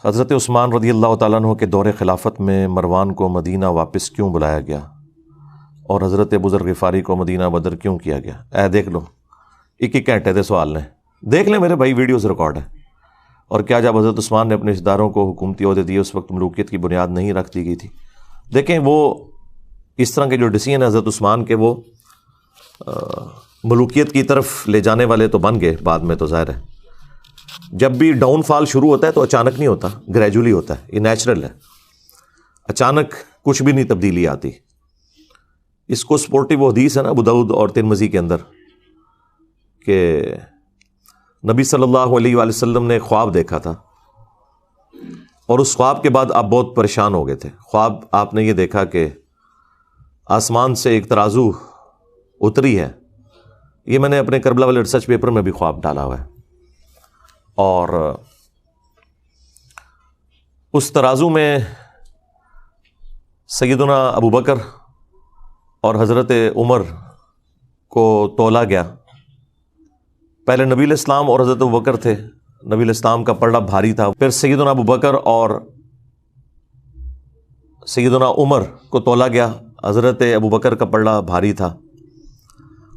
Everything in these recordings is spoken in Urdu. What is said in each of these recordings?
حضرت عثمان رضی اللہ تعالیٰ عنہ کے دور خلافت میں مروان کو مدینہ واپس کیوں بلایا گیا اور حضرت ابو ذر غفاری کو مدینہ بدر کیوں کیا گیا؟ دیکھ لو، ایک گھنٹے دے سوال نے، دیکھ لیں میرے بھائی، ویڈیوز ریکارڈ ہے۔ اور کیا جب حضرت عثمان نے اپنے رشتہ داروں کو حکومتی عہدے دیے اس وقت ملوکیت کی بنیاد نہیں رکھ دی گئی تھی؟ دیکھیں، وہ اس طرح کے جو ڈیسیژن ہے حضرت عثمان کے، وہ ملوکیت کی طرف لے جانے والے تو بن گئے بعد میں، تو ظاہر ہے جب بھی ڈاؤن فال شروع ہوتا ہے تو اچانک نہیں ہوتا، گریجولی ہوتا ہے، یہ نیچرل ہے، اچانک کچھ بھی نہیں تبدیلی آتی۔ اس کو سپورٹیو حدیث ہے نا ابو داؤد اور ترمذی کے اندر کہ نبی صلی اللہ علیہ وآلہ وسلم نے خواب دیکھا تھا، اور اس خواب کے بعد آپ بہت پریشان ہو گئے تھے۔ خواب آپ نے یہ دیکھا کہ آسمان سے ایک ترازو اتری ہے، یہ میں نے اپنے کربلا والے ریسرچ پیپر میں بھی خواب ڈالا ہوا ہے، اور اس ترازو میں سیدنا ابو بکر اور حضرت عمر کو تولا گیا۔ پہلے نبی علیہ السلام اور حضرت ابو بکر تھے، نبی علیہ السلام کا پلڑا بھاری تھا، پھر سیدنا ابو بکر اور سیدنا عمر کو تولا گیا، حضرت ابو بکر کا پلڑا بھاری تھا،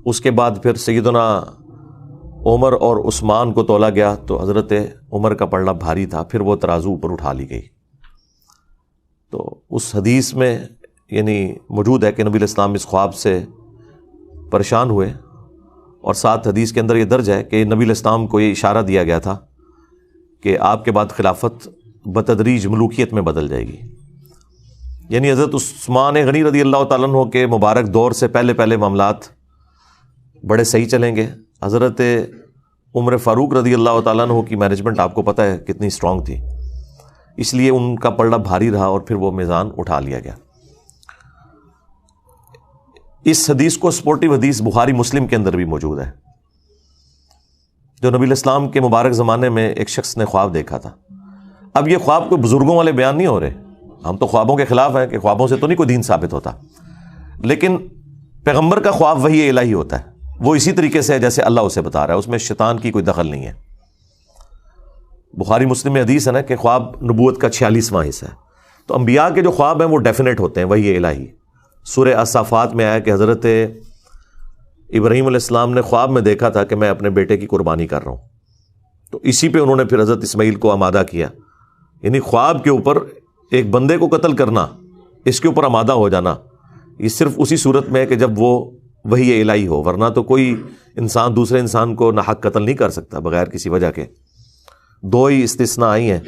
اس کے بعد پھر سیدنا عمر اور عثمان کو تولا گیا تو حضرت عمر کا پلڑا بھاری تھا، پھر وہ ترازو اوپر اٹھا لی گئی۔ تو اس حدیث میں یعنی موجود ہے کہ نبی علیہ السلام اس خواب سے پریشان ہوئے، اور ساتھ حدیث کے اندر یہ درج ہے کہ نبی علیہ السلام کو یہ اشارہ دیا گیا تھا کہ آپ کے بعد خلافت بتدریج ملوکیت میں بدل جائے گی، یعنی حضرت عثمان غنی رضی اللہ تعالیٰ عنہ کے مبارک دور سے پہلے معاملات بڑے صحیح چلیں گے۔ حضرت عمر فاروق رضی اللہ تعالیٰ عنہ کی مینجمنٹ آپ کو پتہ ہے کتنی اسٹرانگ تھی، اس لیے ان کا پلڑا بھاری رہا اور پھر وہ میزان اٹھا لیا گیا۔ اس حدیث کو سپورٹیو حدیث بخاری مسلم کے اندر بھی موجود ہے، جو نبی علیہ السلام کے مبارک زمانے میں ایک شخص نے خواب دیکھا تھا۔ اب یہ خواب کوئی بزرگوں والے بیان نہیں ہو رہے، ہم تو خوابوں کے خلاف ہیں کہ خوابوں سے تو نہیں کوئی دین ثابت ہوتا، لیکن پیغمبر کا خواب وحی الہی ہوتا ہے، وہ اسی طریقے سے ہے جیسے اللہ اسے بتا رہا ہے، اس میں شیطان کی کوئی دخل نہیں ہے۔ بخاری مسلم میں حدیث ہے نا کہ خواب نبوت کا 46واں حصہ ہے، تو انبیاء کے جو خواب ہیں وہ ڈیفینیٹ ہوتے ہیں، وحی الہی۔ سورہ الصافات میں آیا کہ حضرت ابراہیم علیہ السلام نے خواب میں دیکھا تھا کہ میں اپنے بیٹے کی قربانی کر رہا ہوں، تو اسی پہ انہوں نے پھر حضرت اسماعیل کو آمادہ کیا، یعنی خواب کے اوپر ایک بندے کو قتل کرنا، اس کے اوپر آمادہ ہو جانا، یہ صرف اسی صورت میں ہے کہ جب وہ وحی الہی ہو، ورنہ تو کوئی انسان دوسرے انسان کو ناحق قتل نہیں کر سکتا بغیر کسی وجہ کے۔ دو ہی استثناء آئی ہیں،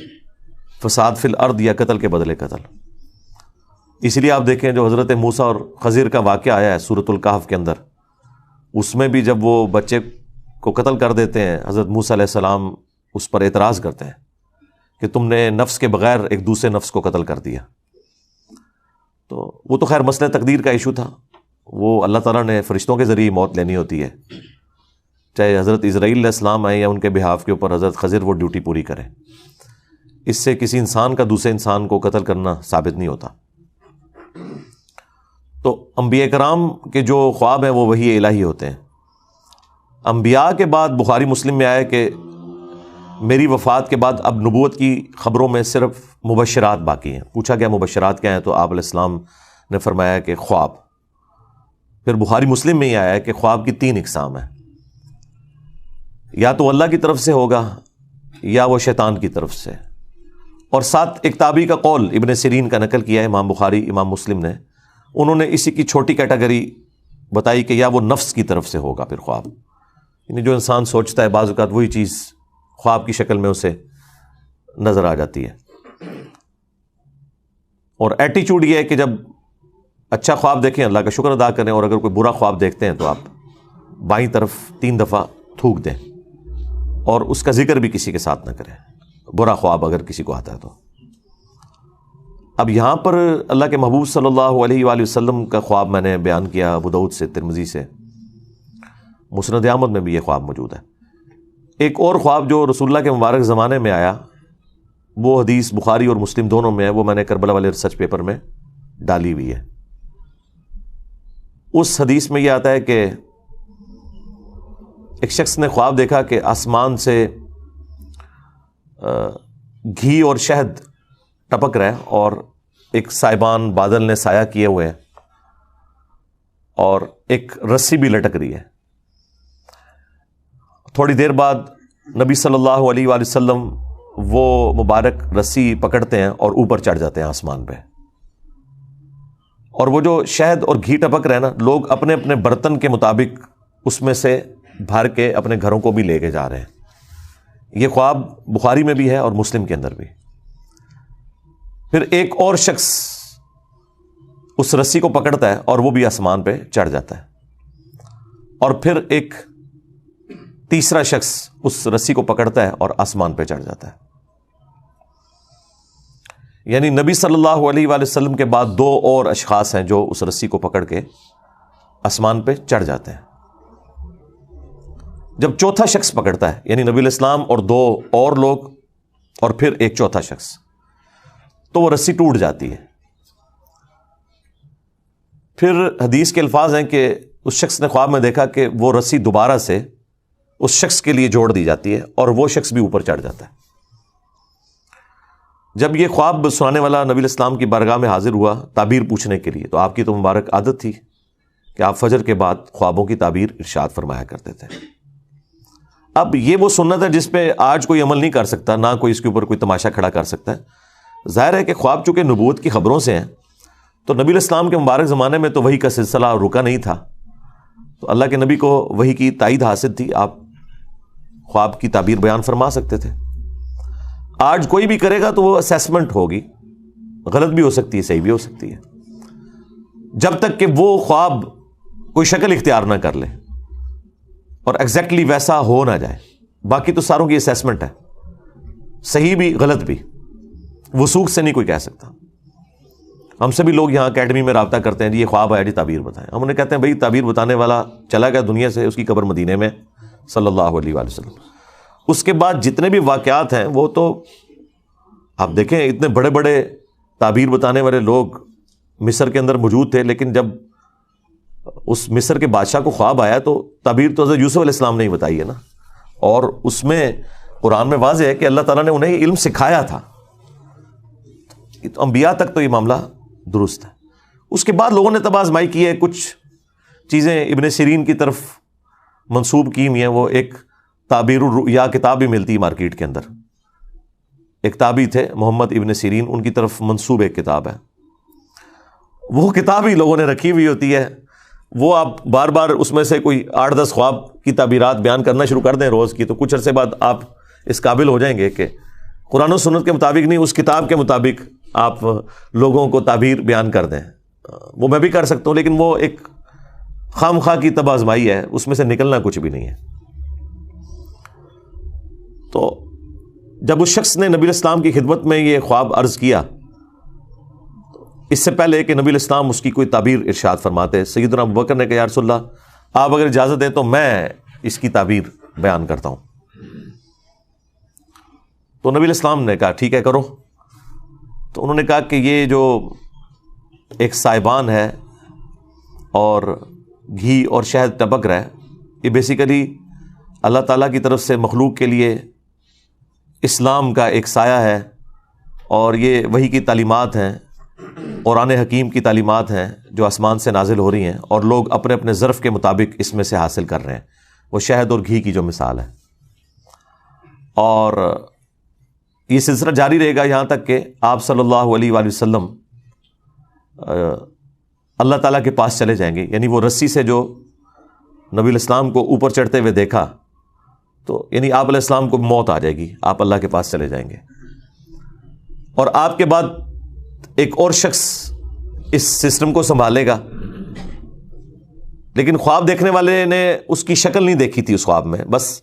فساد فی الارض یا قتل کے بدلے قتل۔ اس لیے آپ دیکھیں جو حضرت موسیٰ اور خضر کا واقعہ آیا ہے سورۃ الکہف کے اندر، اس میں بھی جب وہ بچے کو قتل کر دیتے ہیں، حضرت موسیٰ علیہ السلام اس پر اعتراض کرتے ہیں کہ تم نے نفس کے بغیر ایک دوسرے نفس کو قتل کر دیا۔ تو وہ تو خیر مسئلہ تقدیر کا ایشو تھا، وہ اللہ تعالیٰ نے فرشتوں کے ذریعے موت لینی ہوتی ہے، چاہے حضرت اسرائیل علیہ السلام آئے یا ان کے بہاف کے اوپر حضرت خضر وہ ڈیوٹی پوری کریں، اس سے کسی انسان کا دوسرے انسان کو قتل کرنا ثابت نہیں ہوتا۔ تو انبیاء کرام کے جو خواب ہیں وہ وحی الہی ہوتے ہیں۔ انبیاء کے بعد بخاری مسلم میں آیا کہ میری وفات کے بعد اب نبوت کی خبروں میں صرف مبشرات باقی ہیں۔ پوچھا گیا مبشرات کیا ہیں، تو آپ علیہ السلام نے فرمایا کہ خواب۔ پھر بخاری مسلم میں ہی آیا ہے کہ خواب کی 3 اقسام ہیں، یا تو اللہ کی طرف سے ہوگا یا وہ شیطان کی طرف سے، اور ساتھ ایک تابعی کا قول ابن سیرین کا نقل کیا ہے امام بخاری امام مسلم نے، انہوں نے اسی کی چھوٹی کیٹیگری بتائی کہ یا وہ نفس کی طرف سے ہوگا پھر خواب، یعنی جو انسان سوچتا ہے بعض اوقات وہی چیز خواب کی شکل میں اسے نظر آ جاتی ہے۔ اور ایٹیچیوڈ یہ ہے کہ جب اچھا خواب دیکھیں اللہ کا شکر ادا کریں، اور اگر کوئی برا خواب دیکھتے ہیں تو آپ بائیں طرف 3 دفعہ تھوک دیں، اور اس کا ذکر بھی کسی کے ساتھ نہ کریں، برا خواب اگر کسی کو آتا ہے تو۔ اب یہاں پر اللہ کے محبوب صلی اللہ علیہ وآلہ وسلم کا خواب میں نے بیان کیا، ابو داؤد سے، ترمذی سے، مسند احمد میں بھی یہ خواب موجود ہے۔ ایک اور خواب جو رسول اللہ کے مبارک زمانے میں آیا، وہ حدیث بخاری اور مسلم دونوں میں ہے، وہ میں نے کربلا والے ریسرچ پیپر میں ڈالی ہوئی ہے۔ اس حدیث میں یہ آتا ہے کہ ایک شخص نے خواب دیکھا کہ آسمان سے گھی اور شہد ٹپک رہا ہے اور ایک سائبان بادل نے سایہ کیے ہوئے ہیں اور ایک رسی بھی لٹک رہی ہے. تھوڑی دیر بعد نبی صلی اللہ علیہ وآلہ وسلم وہ مبارک رسی پکڑتے ہیں اور اوپر چڑھ جاتے ہیں آسمان پہ. اور وہ جو شہد اور گھی ٹپک رہے ہیں نا، لوگ اپنے اپنے برتن کے مطابق اس میں سے بھر کے اپنے گھروں کو بھی لے کے جا رہے ہیں. یہ خواب بخاری میں بھی ہے اور مسلم کے اندر بھی. پھر ایک اور شخص اس رسی کو پکڑتا ہے اور وہ بھی آسمان پہ چڑھ جاتا ہے. اور پھر ایک تیسرا شخص اس رسی کو پکڑتا ہے اور آسمان پہ چڑھ جاتا ہے. یعنی نبی صلی اللہ علیہ وآلہ وسلم کے بعد دو اور اشخاص ہیں جو اس رسی کو پکڑ کے آسمان پہ چڑھ جاتے ہیں. جب چوتھا شخص پکڑتا ہے، یعنی نبی علیہ السلام اور دو اور لوگ اور پھر ایک چوتھا شخص، تو وہ رسی ٹوٹ جاتی ہے. پھر حدیث کے الفاظ ہیں کہ اس شخص نے خواب میں دیکھا کہ وہ رسی دوبارہ سے اس شخص کے لیے جوڑ دی جاتی ہے اور وہ شخص بھی اوپر چڑھ جاتا ہے. جب یہ خواب سنانے والا نبی علیہ السلام کی بارگاہ میں حاضر ہوا تعبیر پوچھنے کے لیے، تو آپ کی تو مبارک عادت تھی کہ آپ فجر کے بعد خوابوں کی تعبیر ارشاد فرمایا کرتے تھے. اب یہ وہ سنت ہے جس پہ آج کوئی عمل نہیں کر سکتا، نہ کوئی اس کے اوپر کوئی تماشا کھڑا کر سکتا ہے. ظاہر ہے کہ خواب چونکہ نبوت کی خبروں سے ہیں، تو نبی علیہ السلام کے مبارک زمانے میں تو وحی کا سلسلہ رکا نہیں تھا، تو اللہ کے نبی کو وحی کی تائید حاصل تھی، آپ خواب کی تعبیر بیان فرما سکتے تھے. آج کوئی بھی کرے گا تو وہ اسیسمنٹ ہوگی، غلط بھی ہو سکتی ہے، صحیح بھی ہو سکتی ہے، جب تک کہ وہ خواب کوئی شکل اختیار نہ کر لے اور ایگزیکٹلی ویسا ہو نہ جائے. باقی تو ساروں کی اسیسمنٹ ہے، صحیح بھی غلط بھی، وثوق سے نہیں کوئی کہہ سکتا. ہم سے بھی لوگ یہاں اکیڈمی میں رابطہ کرتے ہیں، جی یہ خواب آیا، جی تعبیر بتائیں. ہم انہیں کہتے ہیں بھائی تعبیر بتانے والا چلا گیا دنیا سے، اس کی قبر مدینے میں صلی اللہ علیہ وآلہ وسلم. اس کے بعد جتنے بھی واقعات ہیں وہ تو آپ دیکھیں، اتنے بڑے بڑے تعبیر بتانے والے لوگ مصر کے اندر موجود تھے، لیکن جب اس مصر کے بادشاہ کو خواب آیا تو تعبیر تو حضرت یوسف علیہ السلام نے ہی بتائی ہے نا، اور اس میں قرآن میں واضح ہے کہ اللہ تعالیٰ نے انہیں علم سکھایا تھا. تو انبیاء تک تو یہ معاملہ درست ہے. اس کے بعد لوگوں نے تب آزمائی کی ہے، کچھ چیزیں ابن سیرین کی طرف منسوب کی ہوئی ہیں. وہ ایک تعبیر الرؤیا کتاب بھی ملتی ہے مارکیٹ کے اندر، ایک تابعی تھے محمد ابن سیرین، ان کی طرف منسوب ایک کتاب ہے. وہ کتاب ہی لوگوں نے رکھی ہوئی ہوتی ہے، وہ آپ بار بار اس میں سے کوئی 8-10 خواب کی تعبیرات بیان کرنا شروع کر دیں روز کی، تو کچھ عرصے بعد آپ اس قابل ہو جائیں گے کہ قرآن و سنت کے مطابق نہیں، اس کتاب کے مطابق آپ لوگوں کو تعبیر بیان کر دیں. وہ میں بھی کر سکتا ہوں، لیکن وہ ایک خام خواہ کی تب آزمائی ہے، اس میں سے نکلنا کچھ بھی نہیں ہے. تو جب اس شخص نے نبی علیہ السلام کی خدمت میں یہ خواب عرض کیا، اس سے پہلے کہ نبی علیہ السلام اس کی کوئی تعبیر ارشاد فرماتے، سیدنا ابوبکر نے کہا یا رسول اللہ آپ اگر اجازت دیں تو میں اس کی تعبیر بیان کرتا ہوں. تو نبی علیہ السلام نے کہا ٹھیک ہے کرو. تو انہوں نے کہا کہ یہ جو ایک سائبان ہے اور گھی اور شہد ٹپک رہا ہے، یہ بیسیکلی اللہ تعالیٰ کی طرف سے مخلوق کے لیے اسلام کا ایک سایہ ہے، اور یہ وحی کی تعلیمات ہیں، قرآن حکیم کی تعلیمات ہیں جو آسمان سے نازل ہو رہی ہیں، اور لوگ اپنے اپنے ظرف کے مطابق اس میں سے حاصل کر رہے ہیں. وہ شہد اور گھی کی جو مثال ہے، اور یہ سلسلہ جاری رہے گا یہاں تک کہ آپ صلی اللہ علیہ وآلہ وسلم اللہ تعالیٰ کے پاس چلے جائیں گے. یعنی وہ رسی سے جو نبی علیہ السلام کو اوپر چڑھتے ہوئے دیکھا، تو یعنی آپ علیہ السلام کو موت آ جائے گی، آپ اللہ کے پاس چلے جائیں گے، اور آپ کے بعد ایک اور شخص اس سسٹم کو سنبھالے گا. لیکن خواب دیکھنے والے نے اس کی شکل نہیں دیکھی تھی، اس خواب میں بس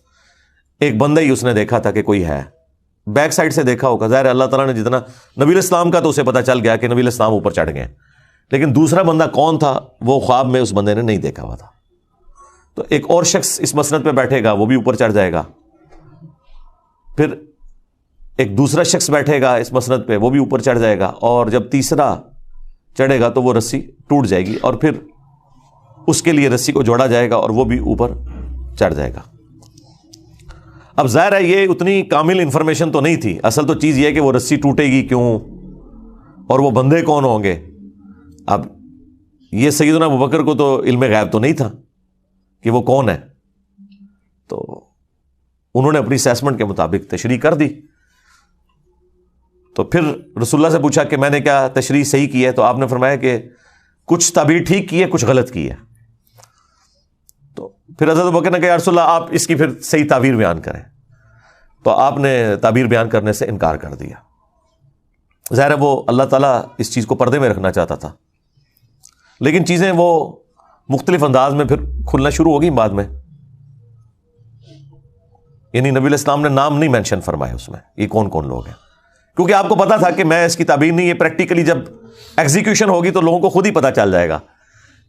ایک بندہ ہی اس نے دیکھا تھا کہ کوئی ہے، بیک سائڈ سے دیکھا ہوگا. ظاہر اللہ تعالیٰ نے جتنا نبی علیہ السلام کا تو اسے پتا چل گیا کہ نبی علیہ السلام اوپر چڑھ گئے، لیکن دوسرا بندہ کون تھا وہ خواب میں اس بندے نے نہیں دیکھا ہوا تھا. تو ایک اور شخص اس مسند پہ بیٹھے گا، وہ بھی اوپر چڑھ جائے گا. پھر ایک دوسرا شخص بیٹھے گا اس مسند پہ، وہ بھی اوپر چڑھ جائے گا، اور جب تیسرا چڑھے گا تو وہ رسی ٹوٹ جائے گی، اور پھر اس کے لیے رسی کو جوڑا جائے گا اور وہ بھی اوپر چڑھ جائے گا. اب ظاہر ہے یہ اتنی کامل انفارمیشن تو نہیں تھی. اصل تو چیز یہ ہے کہ وہ رسی ٹوٹے گی کیوں اور وہ بندے کون ہوں گے. اب یہ سیدنا ابوبکر کو تو علم غیب تو نہیں تھا کہ وہ کون ہے, تو انہوں نے اپنی اسیسمنٹ کے مطابق تشریح کر دی. تو پھر رسول اللہ سے پوچھا کہ میں نے کیا تشریح صحیح کی ہے, تو آپ نے فرمایا کہ کچھ تعبیر ٹھیک کی ہے, کچھ غلط کی ہے. تو پھر حضرت ابوبکر نے کہا یا رسول اللہ آپ اس کی پھر صحیح تعبیر بیان کریں. تو آپ نے تعبیر بیان کرنے سے انکار کر دیا. ظاہر ہے وہ اللہ تعالیٰ اس چیز کو پردے میں رکھنا چاہتا تھا, لیکن چیزیں وہ مختلف انداز میں پھر کھلنا شروع ہو گئی بعد میں. یعنی نبی علیہ السلام نے نام نہیں مینشن فرمائے اس میں, یہ کون کون لوگ ہیں, کیونکہ آپ کو پتا تھا کہ میں اس کی تعبیر نہیں, یہ پریکٹیکلی جب ایگزیکیوشن ہوگی تو لوگوں کو خود ہی پتا چل جائے گا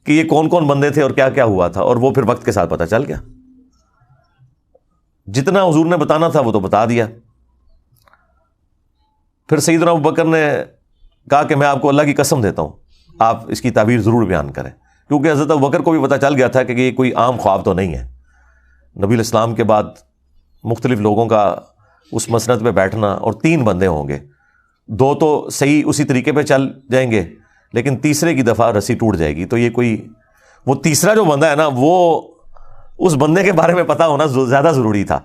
کہ یہ کون کون بندے تھے اور کیا کیا ہوا تھا, اور وہ پھر وقت کے ساتھ پتا چل گیا. جتنا حضور نے بتانا تھا وہ تو بتا دیا. پھر سیدنا ابوبکر نے کہا کہ میں آپ کو اللہ کی قسم دیتا ہوں آپ اس کی تعبیر ضرور بیان کریں, کیونکہ حضرت ابوبکر کو بھی پتا چل گیا تھا کہ یہ کوئی عام خواب تو نہیں ہے. نبی علیہ السلام کے بعد مختلف لوگوں کا اس مسند پہ بیٹھنا, اور 3 بندے ہوں گے, 2 تو صحیح اسی طریقے پہ چل جائیں گے, لیکن تیسرے کی دفعہ رسی ٹوٹ جائے گی. تو یہ کوئی وہ تیسرا جو بندہ ہے نا, وہ اس بندے کے بارے میں پتا ہونا زیادہ ضروری تھا,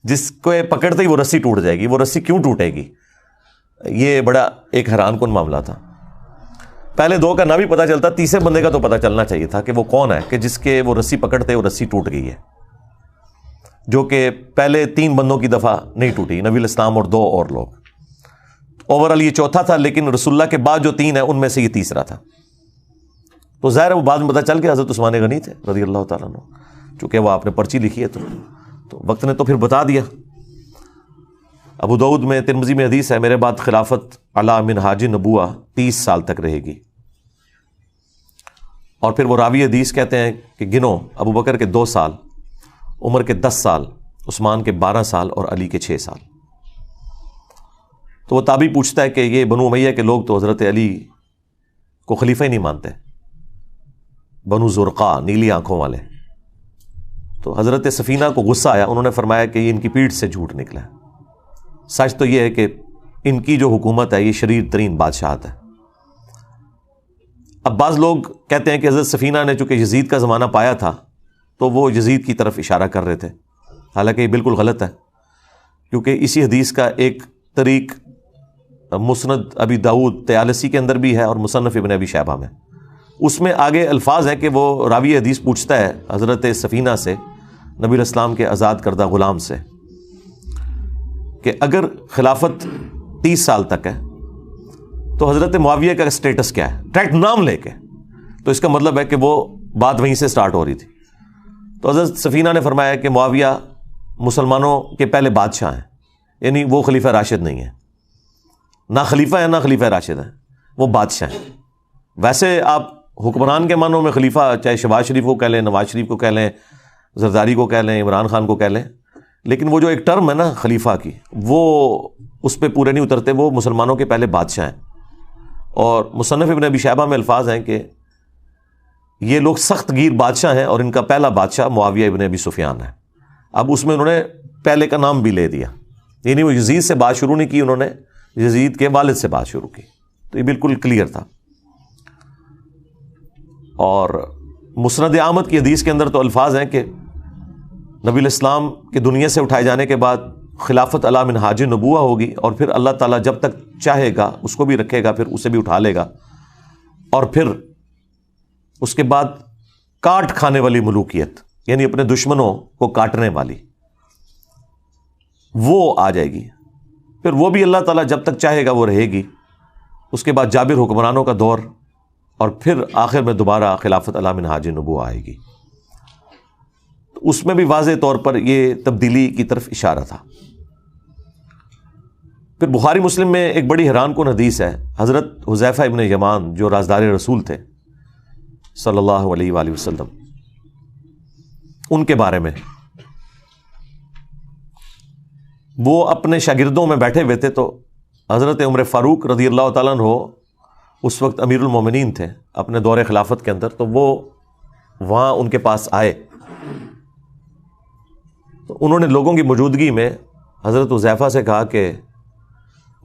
جس کو پکڑتے ہی وہ رسی ٹوٹ جائے گی. وہ رسی کیوں ٹوٹے گی, یہ بڑا ایک حیران کن معاملہ تھا. پہلے 2 کا نہ بھی پتا چلتا, تیسرے بندے کا تو پتا چلنا چاہیے تھا کہ وہ کون ہے کہ جس کے وہ رسی پکڑتے وہ رسی ٹوٹ گئی ہے, جو کہ پہلے 3 بندوں کی دفعہ نہیں ٹوٹی, نبی علیہ السلام اور 2 اور لوگ. اوورال یہ چوتھا تھا, لیکن رسول اللہ کے بعد جو 3 ہیں ان میں سے یہ تیسرا تھا. تو ظاہر ہے وہ بعد میں پتا چل گیا حضرت عثمان غنی تھے رضی اللہ تعالیٰ عنہ, چونکہ وہ آپ نے پرچی لکھی ہے تو وقت نے تو پھر بتا دیا. ابو داؤد میں, ترمذی میں حدیث ہے, میرے بعد خلافت علی منہاج نبوہ 30 سال تک رہے گی. اور پھر وہ راوی حدیث کہتے ہیں کہ گنو, ابو بکر کے 2 سال, عمر کے 10 سال, عثمان کے 12 سال اور علی کے 6 سال. تو وہ تابعی پوچھتا ہے کہ یہ بنو امیہ کے لوگ تو حضرت علی کو خلیفہ ہی نہیں مانتے, بنو زرقا نیلی آنکھوں والے. تو حضرت سفینہ کو غصہ آیا, انہوں نے فرمایا کہ یہ ان کی پیٹھ سے جھوٹ نکلا ہے. سچ تو یہ ہے کہ ان کی جو حکومت ہے یہ شریر ترین بادشاہت ہے. اب بعض لوگ کہتے ہیں کہ حضرت سفینہ نے چونکہ یزید کا زمانہ پایا تھا تو وہ یزید کی طرف اشارہ کر رہے تھے, حالانکہ یہ بالکل غلط ہے, کیونکہ اسی حدیث کا ایک طریق مسند ابی داؤد طیالسی کے اندر بھی ہے اور مصنف ابن ابی شیبہ میں. اس میں آگے الفاظ ہیں کہ وہ راوی حدیث پوچھتا ہے حضرت سفینہ سے, نبی علیہ السلام کے آزاد کردہ غلام سے, کہ اگر خلافت 30 سال تک ہے تو حضرت معاویہ کا سٹیٹس کیا ہے, ڈائریکٹ نام لے کے. تو اس کا مطلب ہے کہ وہ بات وہیں سے سٹارٹ ہو رہی تھی. تو حضرت سفینہ نے فرمایا کہ معاویہ مسلمانوں کے پہلے بادشاہ ہیں, یعنی وہ خلیفہ راشد نہیں ہے, نہ خلیفہ ہے نہ خلیفہ راشد ہیں, وہ بادشاہ ہیں. ویسے آپ حکمران کے معنوں میں خلیفہ چاہے شہباز شریف کو کہہ لیں, نواز شریف کو کہہ لیں, زرداری کو کہہ لیں, عمران خان کو کہہ لیں, لیکن وہ جو ایک ٹرم ہے نا خلیفہ کی, وہ اس پہ پورے نہیں اترتے. وہ مسلمانوں کے پہلے بادشاہ ہیں. اور مصنف ابن ابی شیبہ میں الفاظ ہیں کہ یہ لوگ سخت گیر بادشاہ ہیں اور ان کا پہلا بادشاہ معاویہ ابن ابی سفیان ہے. اب اس میں انہوں نے پہلے کا نام بھی لے دیا, یعنی وہ یزید سے بات شروع نہیں کی, انہوں نے یزید کے والد سے بات شروع کی. تو یہ بالکل کلیئر تھا. اور مسند احمد کی حدیث کے اندر تو الفاظ ہیں کہ نبی علیہ السلام کے دنیا سے اٹھائے جانے کے بعد خلافت علی منہاج نبوہ ہوگی, اور پھر اللہ تعالیٰ جب تک چاہے گا اس کو بھی رکھے گا, پھر اسے بھی اٹھا لے گا, اور پھر اس کے بعد کاٹ کھانے والی ملوکیت, یعنی اپنے دشمنوں کو کاٹنے والی, وہ آ جائے گی. پھر وہ بھی اللہ تعالیٰ جب تک چاہے گا وہ رہے گی. اس کے بعد جابر حکمرانوں کا دور, اور پھر آخر میں دوبارہ خلافت علی منہاج نبوہ آئے گی. تو اس میں بھی واضح طور پر یہ تبدیلی کی طرف اشارہ تھا. پھر بخاری مسلم میں ایک بڑی حیران کن حدیث ہے, حضرت حذیفہ ابن یمان جو رازدار رسول تھے صلی اللہ علیہ وآلہ وسلم, ان کے بارے میں. وہ اپنے شاگردوں میں بیٹھے ہوئے تھے, تو حضرت عمر فاروق رضی اللہ تعالیٰ عنہ اس وقت امیر المومنین تھے اپنے دور خلافت کے اندر, تو وہ وہاں ان کے پاس آئے تو انہوں نے لوگوں کی موجودگی میں حضرت حذیفہ سے کہا کہ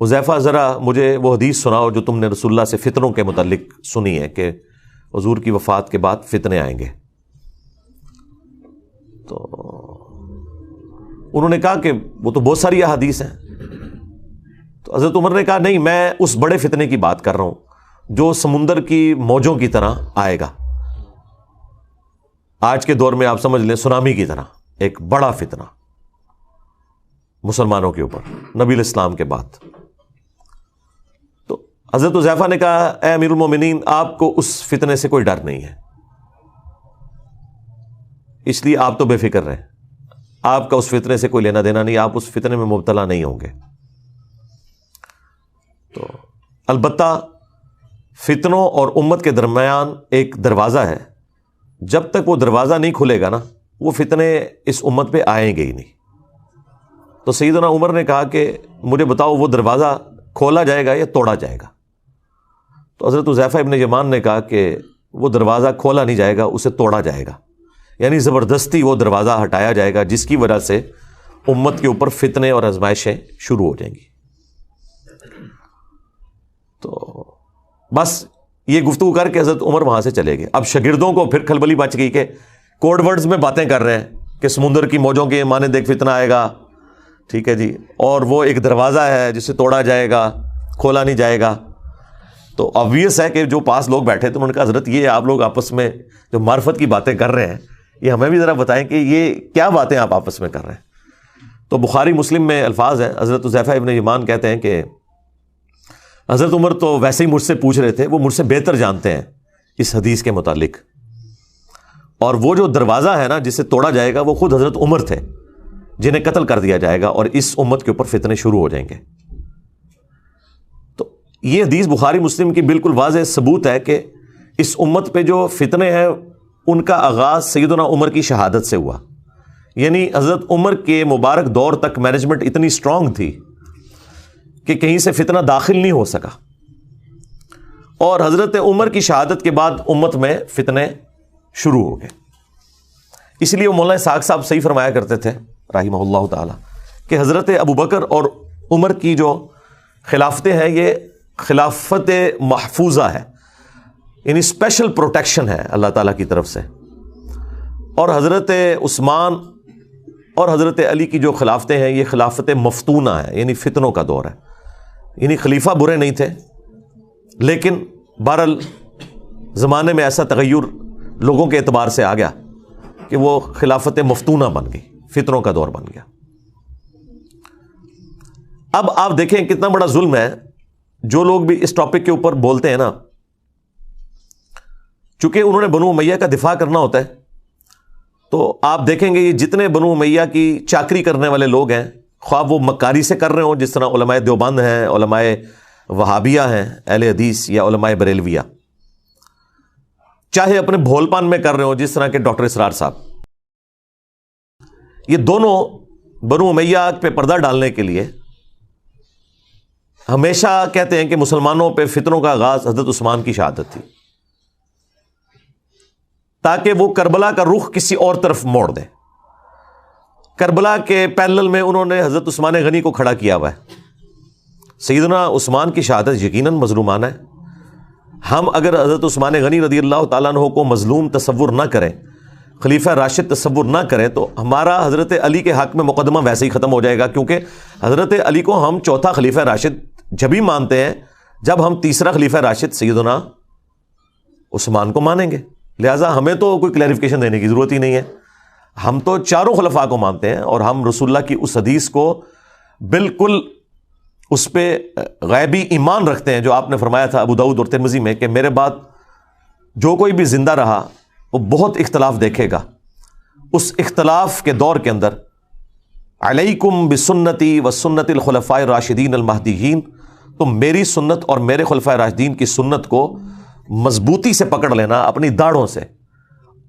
حذیفہ ذرا مجھے وہ حدیث سناؤ جو تم نے رسول اللہ سے فتنوں کے متعلق سنی ہے کہ حضور کی وفات کے بعد فتنے آئیں گے. تو انہوں نے کہا کہ وہ تو بہت ساری احادیث ہیں. تو حضرت عمر نے کہا نہیں، میں اس بڑے فتنے کی بات کر رہا ہوں جو سمندر کی موجوں کی طرح آئے گا. آج کے دور میں آپ سمجھ لیں سونامی کی طرح ایک بڑا فتنہ مسلمانوں کے اوپر نبی الاسلام کے بعد. تو حضرت حذیفہ نے کہا اے امیر المومنین، آپ کو اس فتنے سے کوئی ڈر نہیں ہے، اس لیے آپ تو بے فکر رہیں، آپ کا اس فتنے سے کوئی لینا دینا نہیں، آپ اس فتنے میں مبتلا نہیں ہوں گے. تو البتہ فتنوں اور امت کے درمیان ایک دروازہ ہے، جب تک وہ دروازہ نہیں کھلے گا نا وہ فتنے اس امت پہ آئیں گے ہی نہیں. تو سیدنا عمر نے کہا کہ مجھے بتاؤ وہ دروازہ کھولا جائے گا یا توڑا جائے گا؟ تو حضرت حذیفہ ابن یمان نے کہا کہ وہ دروازہ کھولا نہیں جائے گا، اسے توڑا جائے گا، یعنی زبردستی وہ دروازہ ہٹایا جائے گا جس کی وجہ سے امت کے اوپر فتنے اور آزمائشیں شروع ہو جائیں گی. تو بس یہ گفتگو کر کے حضرت عمر وہاں سے چلے گئے. اب شاگردوں کو پھر کھلبلی مچ گئی کہ کوڈ ورڈز میں باتیں کر رہے ہیں کہ سمندر کی موجوں کے مانند ایک فتنہ آئے گا، ٹھیک ہے جی، اور وہ ایک دروازہ ہے جسے توڑا جائے گا، کھولا نہیں جائے گا. تو obvious ہے کہ جو پاس لوگ بیٹھے تو انہوں نے کہا حضرت یہ آپ لوگ آپس میں جو معرفت کی باتیں کر رہے ہیں یہ ہمیں بھی ذرا بتائیں کہ یہ کیا باتیں آپ آپس میں کر رہے ہیں. تو بخاری مسلم میں الفاظ ہیں، حضرت حذیفہ ابن یمان کہتے ہیں کہ حضرت عمر تو ویسے ہی مجھ سے پوچھ رہے تھے، وہ مجھ سے بہتر جانتے ہیں اس حدیث کے متعلق، اور وہ جو دروازہ ہے نا جسے توڑا جائے گا وہ خود حضرت عمر تھے جنہیں قتل کر دیا جائے گا اور اس امت کے اوپر فتنے شروع ہو جائیں گے. تو یہ حدیث بخاری مسلم کی بالکل واضح ثبوت ہے کہ اس امت پہ جو فتنے ہیں ان کا آغاز سیدنا عمر کی شہادت سے ہوا. یعنی حضرت عمر کے مبارک دور تک مینجمنٹ اتنی سٹرونگ تھی کہ کہیں سے فتنہ داخل نہیں ہو سکا، اور حضرت عمر کی شہادت کے بعد امت میں فتنے شروع ہو گئے. اس لیے وہ مولانا اسحاق صاحب صحیح فرمایا کرتے تھے رحمہ اللہ تعالی کہ حضرت ابوبکر اور عمر کی جو خلافتیں ہیں یہ خلافت محفوظہ ہے، یعنی اسپیشل پروٹیکشن ہے اللہ تعالیٰ کی طرف سے. اور حضرت عثمان اور حضرت علی کی جو خلافتیں ہیں یہ خلافت مفتونہ ہے، یعنی فتنوں کا دور ہے. یعنی خلیفہ برے نہیں تھے، لیکن بہرحال زمانے میں ایسا تغیر لوگوں کے اعتبار سے آ گیا کہ وہ خلافت مفتونہ بن گئی، فتنوں کا دور بن گیا. اب آپ دیکھیں کتنا بڑا ظلم ہے، جو لوگ بھی اس ٹاپک کے اوپر بولتے ہیں نا، چونکہ انہوں نے بنو امیہ کا دفاع کرنا ہوتا ہے، تو آپ دیکھیں گے یہ جتنے بنو امیہ کی چاکری کرنے والے لوگ ہیں، خواہ وہ مکاری سے کر رہے ہوں جس طرح علماء دیوبند ہیں، علماء وہابیہ ہیں اہل حدیث، یا علماء بریلویہ، چاہے اپنے بھول پان میں کر رہے ہوں جس طرح کے ڈاکٹر اسرار صاحب، یہ دونوں بنو امیہ پہ پردہ ڈالنے کے لیے ہمیشہ کہتے ہیں کہ مسلمانوں پہ فتنوں کا آغاز حضرت عثمان کی شہادت تھی، تاکہ وہ کربلا کا رخ کسی اور طرف موڑ دیں. کربلا کے پیرلل میں انہوں نے حضرت عثمان غنی کو کھڑا کیا ہوا ہے. سیدنا عثمان کی شہادت یقیناً مظلومانہ ہے. ہم اگر حضرت عثمان غنی رضی اللہ تعالیٰ عنہ کو مظلوم تصور نہ کریں، خلیفہ راشد تصور نہ کریں، تو ہمارا حضرت علی کے حق میں مقدمہ ویسے ہی ختم ہو جائے گا، کیونکہ حضرت علی کو ہم چوتھا خلیفہ راشد جبھی مانتے ہیں جب ہم تیسرا خلیفہ راشد سیدنا عثمان کو مانیں گے. لہٰذا ہمیں تو کوئی کلیریفیکیشن دینے کی ضرورت ہی نہیں ہے، ہم تو چاروں خلفاء کو مانتے ہیں، اور ہم رسول اللہ کی اس حدیث کو بالکل اس پہ غیبی ایمان رکھتے ہیں جو آپ نے فرمایا تھا ابو داؤد اور ترمذی میں کہ میرے بعد جو کوئی بھی زندہ رہا وہ بہت اختلاف دیکھے گا. اس اختلاف کے دور کے اندر علیکم بسنتی و سنت الخلفاء الراشدین المہدیین، تم میری سنت اور میرے خلفاء راشدین کی سنت کو مضبوطی سے پکڑ لینا اپنی داڑھوں سے،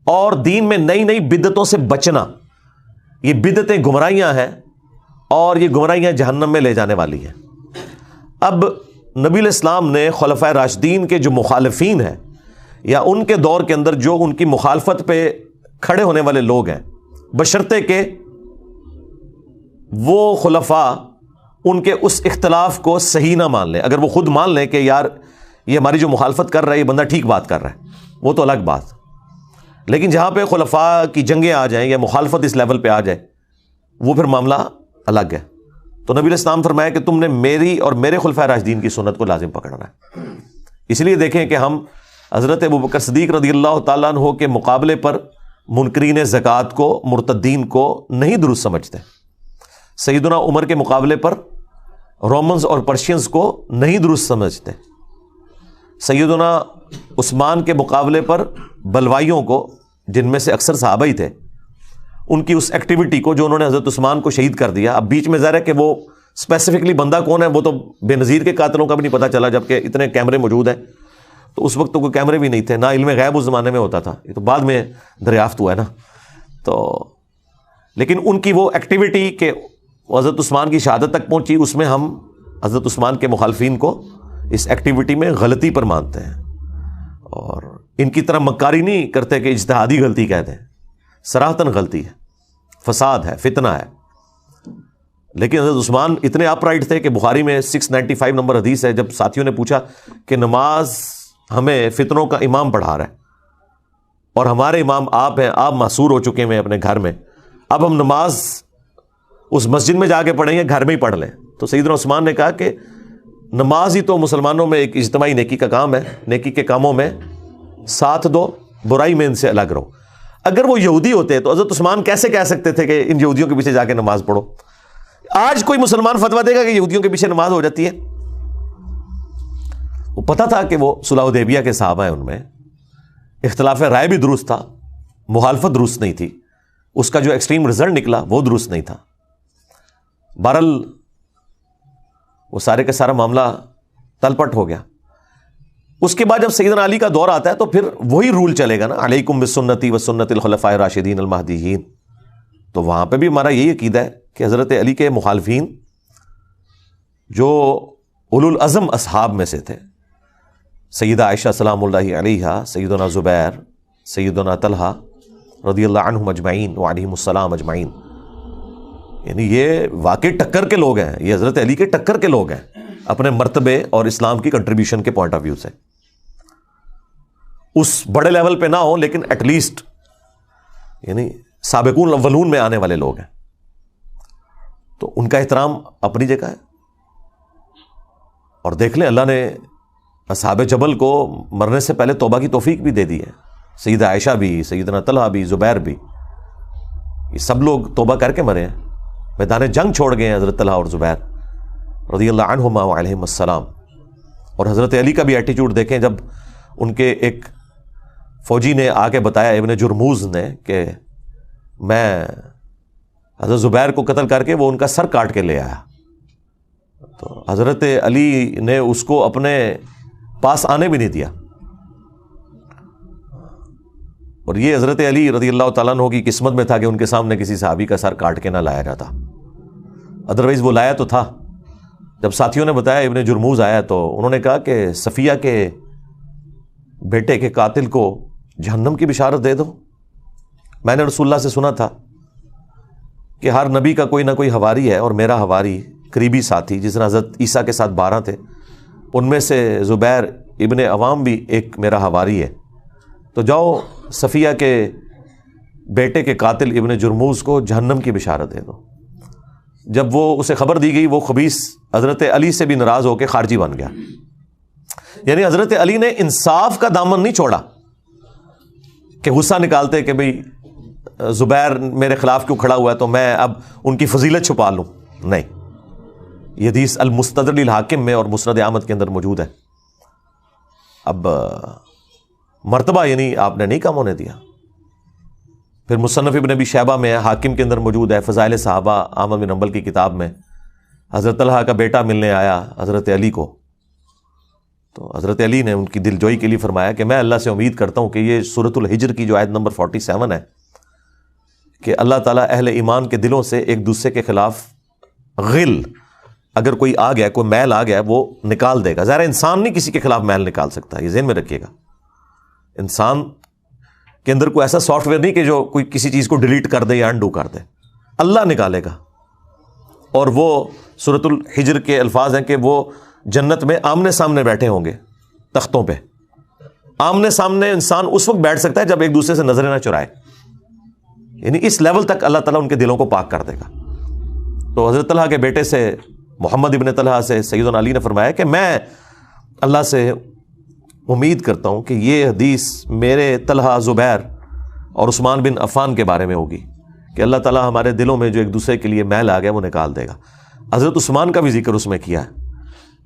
اور دین میں نئی نئی بدعتوں سے بچنا. یہ بدعتیں گمراہیاں ہیں اور یہ گمراہیاں جہنم میں لے جانے والی ہیں. اب نبی الاسلام نے خلفاء راشدین کے جو مخالفین ہیں یا ان کے دور کے اندر جو ان کی مخالفت پہ کھڑے ہونے والے لوگ ہیں، بشرطے کہ وہ خلفاء ان کے اس اختلاف کو صحیح نہ مان لیں. اگر وہ خود مان لیں کہ یار یہ ہماری جو مخالفت کر رہا ہے یہ بندہ ٹھیک بات کر رہا ہے, وہ تو الگ بات. لیکن جہاں پہ خلفاء کی جنگیں آ جائیں یا مخالفت اس لیول پہ آ جائے, وہ پھر معاملہ الگ ہے. تو نبی علیہ السلام فرمایا کہ تم نے میری اور میرے خلفاء راشدین کی سنت کو لازم پکڑنا ہے. اس لیے دیکھیں کہ ہم حضرت ابوبکر صدیق رضی اللہ تعالیٰ عنہ کے مقابلے پر منکرین زکوٰۃ کو, مرتدین کو نہیں درست سمجھتے. سیدنا عمر کے مقابلے پر رومنز اور پرشینز کو نہیں درست سمجھتے. سیدنا عثمان کے مقابلے پر بلوائیوں کو, جن میں سے اکثر صحابہ ہی تھے, ان کی اس ایکٹیویٹی کو جو انہوں نے حضرت عثمان کو شہید کر دیا. اب بیچ میں ظاہر ہے کہ وہ اسپیسیفکلی بندہ کون ہے وہ تو بے نظیر کے قاتلوں کا بھی نہیں پتہ چلا, جبکہ اتنے کیمرے موجود ہیں. تو اس وقت تو کوئی کیمرے بھی نہیں تھے, نہ علم غیب اس زمانے میں ہوتا تھا, یہ تو بعد میں دریافت ہوا ہے نا. تو لیکن ان کی وہ ایکٹیویٹی کہ حضرت عثمان کی شہادت تک پہنچی, اس میں ہم حضرت عثمان کے مخالفین کو اس ایکٹیویٹی میں غلطی پر مانتے ہیں, اور ان کی طرح مکاری نہیں کرتے کہ اجتہادی غلطی کہتے ہیں. صراحتاً غلطی ہے, فساد ہے, فتنہ ہے. لیکن حضرت عثمان اتنے اپ رائٹ تھے کہ بخاری میں 695 نمبر حدیث ہے, جب ساتھیوں نے پوچھا کہ نماز ہمیں فتنوں کا امام پڑھا رہا ہے اور ہمارے امام آپ ہیں, آپ محصور ہو چکے ہیں اپنے گھر میں, اب ہم نماز اس مسجد میں جا کے پڑھیں یا گھر میں ہی پڑھ لیں. تو سیدنا عثمان نے کہا کہ نماز ہی تو مسلمانوں میں ایک اجتماعی نیکی کا کام ہے, نیکی کے کاموں میں ساتھ دو, برائی میں ان سے الگ رہو. اگر وہ یہودی ہوتے تو حضرت عثمان کیسے کہہ سکتے تھے کہ ان یہودیوں کے پیچھے جا کے نماز پڑھو؟ آج کوئی مسلمان فتویٰ دے گا کہ یہودیوں کے پیچھے نماز ہو جاتی ہے؟ وہ پتہ تھا کہ وہ صلح حدیبیہ کے صحابہ ہیں, ان میں اختلاف رائے بھی درست تھا, مخالفت درست نہیں تھی, اس کا جو ایکسٹریم رزلٹ نکلا وہ درست نہیں تھا. بہرحال وہ سارے کا سارا معاملہ تلپٹ ہو گیا. اس کے بعد جب سیدنا علی کا دور آتا ہے تو پھر وہی رول چلے گا نا, علیکم بسنتی و سنت الخلفاء الراشدین المہدیین. تو وہاں پہ بھی ہمارا یہی عقیدہ ہے کہ حضرت علی کے مخالفین جو اولو العزم اصحاب میں سے تھے, سیدہ عائشہ سلام اللہ علیہا, سیدنا زبیر, سیدنا طلحہ رضی اللہ عنہم اجمعین وعلیہم السلام اجمعین, یعنی یہ واقعی ٹکر کے لوگ ہیں, یہ حضرت علی کے ٹکر کے لوگ ہیں اپنے مرتبے اور اسلام کی کنٹریبیوشن کے پوائنٹ آف ویو سے. اس بڑے لیول پہ نہ ہو لیکن ایٹ لیسٹ یعنی سابقون الاولون میں آنے والے لوگ ہیں, تو ان کا احترام اپنی جگہ ہے. اور دیکھ لیں اللہ نے اصحاب جبل کو مرنے سے پہلے توبہ کی توفیق بھی دے دی ہے. سیدہ عائشہ بھی, سیدنا طلحہ بھی, زبیر بھی, یہ سب لوگ توبہ کر کے مرے ہیں, میدان جنگ چھوڑ گئے ہیں حضرت طلحہ اور زبیر رضی اللہ عنہما وعلیہم السلام. اور حضرت علی کا بھی ایٹیٹیوڈ دیکھیں, جب ان کے ایک فوجی نے آ کے بتایا, ابن جرموز نے, کہ میں حضرت زبیر کو قتل کر کے وہ ان کا سر کاٹ کے لے آیا, تو حضرت علی نے اس کو اپنے پاس آنے بھی نہیں دیا. اور یہ حضرت علی رضی اللہ تعالیٰ عنہ کی قسمت میں تھا کہ ان کے سامنے کسی صحابی کا سر کاٹ کے نہ لایا جاتا, ادروائز وہ لایا تو تھا. جب ساتھیوں نے بتایا, ابن جرموز آیا, تو انہوں نے کہا کہ صفیہ کے بیٹے کے قاتل کو جہنم کی بشارت دے دو. میں نے رسول اللہ سے سنا تھا کہ ہر نبی کا کوئی نہ کوئی حواری ہے, اور میرا حواری قریبی ساتھی جس نے حضرت عیسیٰ کے ساتھ 12 تھے, ان میں سے زبیر ابن عوام بھی ایک میرا حواری ہے, تو جاؤ صفیہ کے بیٹے کے قاتل ابن جرموز کو جہنم کی بشارت دے دو. جب وہ اسے خبر دی گئی, وہ خبیث حضرت علی سے بھی ناراض ہو کے خارجی بن گیا. یعنی حضرت علی نے انصاف کا دامن نہیں چھوڑا کہ غصہ نکالتے کہ بھئی زبیر میرے خلاف کیوں کھڑا ہوا ہے تو میں اب ان کی فضیلت چھپا لوں. نہیں, یہ حدیث المستدرک للحاکم میں اور مسند احمد کے اندر موجود ہے. اب مرتبہ یعنی آپ نے نہیں کم ہونے دیا. پھر مصنف ابن ابی شیبہ میں حاکم کے اندر موجود ہے, فضائل صحابہ احمد بن حنبل کی کتاب میں, حضرت طلحہ کا بیٹا ملنے آیا حضرت علی کو, تو حضرت علی نے ان کی دل جوئی کے لیے فرمایا کہ میں اللہ سے امید کرتا ہوں کہ یہ سورۃ الحجر کی جو آیت نمبر 47 ہے کہ اللہ تعالیٰ اہل ایمان کے دلوں سے ایک دوسرے کے خلاف غل اگر کوئی آ گیا, کوئی میل آ گیا, وہ نکال دے گا. ظاہر انسان نہیں کسی کے خلاف میل نکال سکتا, یہ ذہن میں رکھیے گا. انسان کے اندر کوئی ایسا سافٹ ویئر نہیں کہ جو کوئی کسی چیز کو ڈیلیٹ کر دے یا انڈو کر دے, اللہ نکالے گا. اور وہ سورۃ الحجر کے الفاظ ہیں کہ وہ جنت میں آمنے سامنے بیٹھے ہوں گے تختوں پہ. آمنے سامنے انسان اس وقت بیٹھ سکتا ہے جب ایک دوسرے سے نظریں نہ چرائے، یعنی اس لیول تک اللہ تعالیٰ ان کے دلوں کو پاک کر دے گا. تو حضرت طلحہ کے بیٹے سے محمد ابن طلحہ سے سیدنا علی نے فرمایا کہ میں اللہ سے امید کرتا ہوں کہ یہ حدیث میرے طلحہ، زبیر اور عثمان بن عفان کے بارے میں ہوگی کہ اللہ تعالیٰ ہمارے دلوں میں جو ایک دوسرے کے لیے میل آ گیا وہ نکال دے گا. حضرت عثمان کا بھی ذکر اس میں کیا ہے،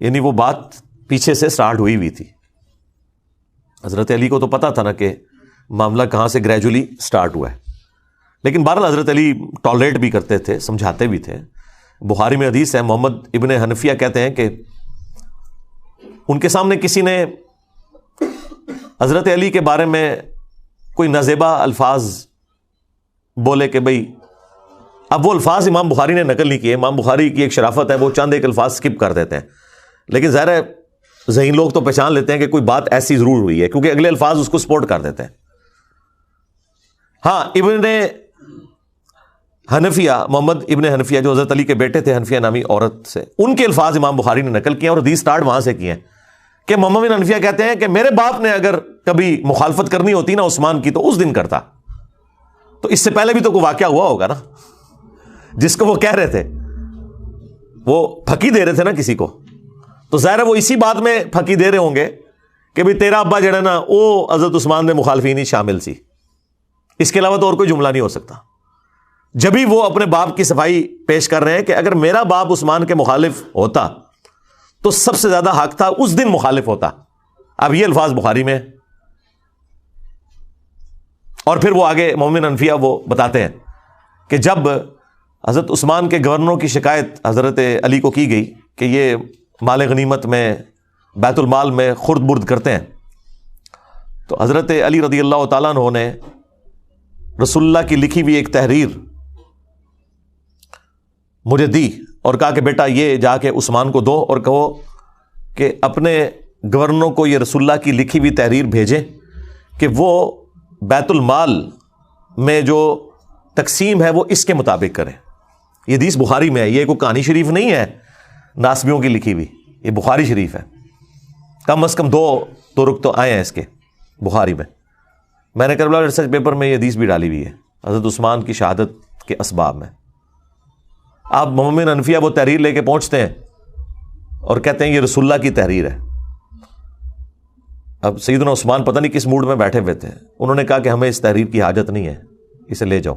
یعنی وہ بات پیچھے سے سٹارٹ ہوئی تھی. حضرت علی کو تو پتا تھا نا کہ معاملہ کہاں سے گریجولی سٹارٹ ہوا ہے، لیکن بہرحال حضرت علی ٹالریٹ بھی کرتے تھے، سمجھاتے بھی تھے. بخاری میں حدیث ہے، محمد ابن حنفیہ کہتے ہیں کہ ان کے سامنے کسی نے حضرت علی کے بارے میں کوئی نازیبا الفاظ بولے کہ بھئی، اب وہ الفاظ امام بخاری نے نقل نہیں کیے. امام بخاری کی ایک شرافت ہے، وہ چند ایک الفاظ سکپ کر دیتے ہیں، لیکن ظاہر ہے ذہین لوگ تو پہچان لیتے ہیں کہ کوئی بات ایسی ضرور ہوئی ہے کیونکہ اگلے الفاظ اس کو سپورٹ کر دیتے ہیں. ہاں، ابن حنفیہ، محمد ابن حنفیہ جو حضرت علی کے بیٹے تھے، حنفیہ نامی عورت سے، ان کے الفاظ امام بخاری نے نقل کیے اور حدیث سٹارٹ وہاں سے کیے ہیں کہ محمد بن حنفیہ کہتے ہیں کہ میرے باپ نے اگر کبھی مخالفت کرنی ہوتی نا عثمان کی تو اس دن کرتا. تو اس سے پہلے بھی تو کوئی واقعہ ہوا ہوگا نا جس کو وہ کہہ رہے تھے، وہ پھکی دے رہے تھے نا کسی کو، تو ظاہر ہے وہ اسی بات میں پھکی دے رہے ہوں گے کہ بھئی تیرا ابا جڑا نا وہ حضرت عثمان میں مخالفین ہی شامل سی. اس کے علاوہ تو اور کوئی جملہ نہیں ہو سکتا. جبھی وہ اپنے باپ کی صفائی پیش کر رہے ہیں کہ اگر میرا باپ عثمان کے مخالف ہوتا تو سب سے زیادہ حق تھا اس دن مخالف ہوتا. اب یہ الفاظ بخاری میں، اور پھر وہ آگے مومن انفیہ وہ بتاتے ہیں کہ جب حضرت عثمان کے گورنروں کی شکایت حضرت علی کو کی گئی کہ یہ مال غنیمت میں بیت المال میں خرد برد کرتے ہیں، تو حضرت علی رضی اللہ تعالیٰ عنہ نے رسول اللہ کی لکھی ہوئی ایک تحریر مجھے دی اور کہا کہ بیٹا یہ جا کے عثمان کو دو اور کہو کہ اپنے گورنروں کو یہ رسول اللہ کی لکھی ہوئی تحریر بھیجیں کہ وہ بیت المال میں جو تقسیم ہے وہ اس کے مطابق کریں. یہ حدیث بخاری میں ہے، یہ کوئی کہانی شریف نہیں ہے ناسبیوں کی لکھی ہوئی، یہ بخاری شریف ہے. کم از کم 2 طرق تو آئے ہیں اس کے بخاری میں. میں نے کربلا ریسرچ پیپر میں یہ حدیث بھی ڈالی ہوئی ہے حضرت عثمان کی شہادت کے اسباب میں. آپ محمد حنفیہ وہ تحریر لے کے پہنچتے ہیں اور کہتے ہیں یہ رسول اللہ کی تحریر ہے. اب سیدنا عثمان پتہ نہیں کس موڈ میں بیٹھے ہوئے تھے، انہوں نے کہا کہ ہمیں اس تحریر کی حاجت نہیں ہے، اسے لے جاؤ.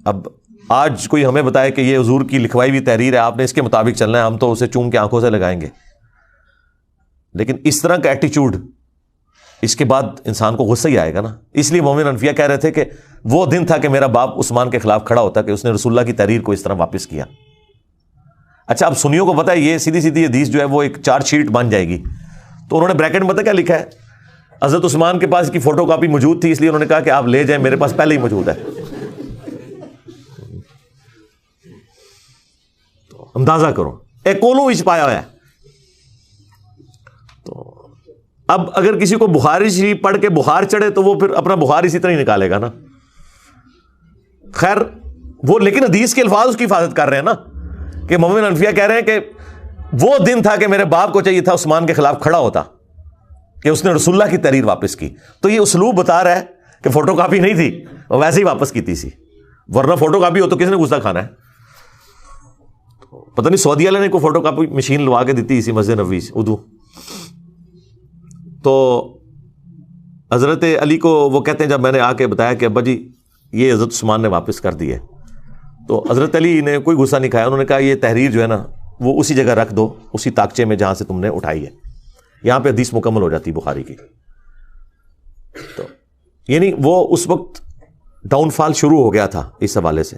اب آج کوئی ہمیں بتائے کہ یہ حضور کی لکھوائی ہوئی تحریر ہے، آپ نے اس کے مطابق چلنا ہے، ہم تو اسے چوم کے آنکھوں سے لگائیں گے. لیکن اس طرح کا ایٹیچیوڈ، اس کے بعد انسان کو غصہ ہی آئے گا نا. اس لیے مومن انفیہ کہہ رہے تھے کہ وہ دن تھا کہ میرا باپ عثمان کے خلاف کھڑا ہوتا کہ اس نے رسول اللہ کی تحریر کو اس طرح واپس کیا. اچھا، اب سنیوں کو پتا ہے یہ سیدھی سیدھی حدیث جو ہے وہ ایک چارج شیٹ بن جائے گی، تو انہوں نے بریکٹ میں پتا کیا لکھا ہے، حضرت عثمان کے پاس کی فوٹو کاپی موجود تھی اس لیے انہوں نے کہا کہ آپ لے جائیں، میرے پاس پہلے ہی موجود ہے. تو اندازہ کرو ایک کولو وچ پایا ہوا ہے. تو اب اگر کسی کو بخاری شریف پڑھ کے بخار چڑھے تو وہ پھر اپنا بخار اسی طرح ہی نکالے گا نا. خیر وہ لیکن حدیث کے الفاظ اس کی حفاظت کر رہے ہیں نا کہ محمد انفیہ کہہ رہے ہیں کہ وہ دن تھا کہ میرے باپ کو چاہیے تھا عثمان کے خلاف کھڑا ہوتا کہ اس نے رسول اللہ کی تحریر واپس کی. تو یہ اسلوب بتا رہا ہے کہ فوٹو کاپی نہیں تھی، وہ ویسے ہی واپس کی تھی، ورنہ فوٹو کاپی ہو تو کس نے غصہ کھانا ہے. پتہ نہیں سعودی والے نے کوئی فوٹو کاپی مشین لوا کے دیتی اسی مسجد نبوی سے اردو. تو حضرت علی کو وہ کہتے ہیں جب میں نے آ کے بتایا کہ ابا جی یہ حضرت عثمان نے واپس کر دی ہے، تو حضرت علی نے کوئی غصہ نہیں کھایا. انہوں نے کہا یہ تحریر جو ہے نا وہ اسی جگہ رکھ دو، اسی تاکچے میں جہاں سے تم نے اٹھائی ہے، یہاں پہ حدیث مکمل ہو جاتی بخاری کی. تو یعنی وہ اس وقت ڈاؤن فال شروع ہو گیا تھا اس حوالے سے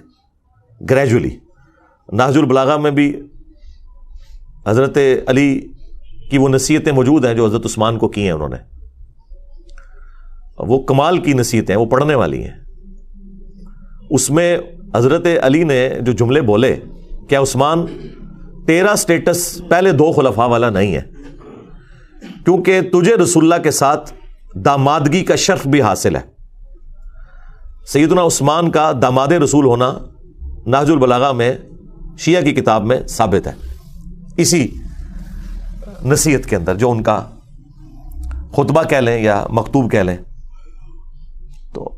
گریجولی. نہج البلاغہ میں بھی حضرت علی کی وہ نصیحتیں موجود ہیں جو حضرت عثمان کو کی ہیں انہوں نے. وہ کمال کی نصیحتیں ہیں، وہ پڑھنے والی ہیں. اس میں حضرت علی نے جو جملے بولے، کیا عثمان تیرا سٹیٹس پہلے 2 خلفاء والا نہیں ہے، کیونکہ تجھے رسول اللہ کے ساتھ دامادگی کا شرف بھی حاصل ہے. سیدنا عثمان کا داماد رسول ہونا نہج البلاغہ میں شیعہ کی کتاب میں ثابت ہے، اسی نصیحت کے اندر جو ان کا خطبہ کہہ لیں یا مکتوب کہہ لیں. تو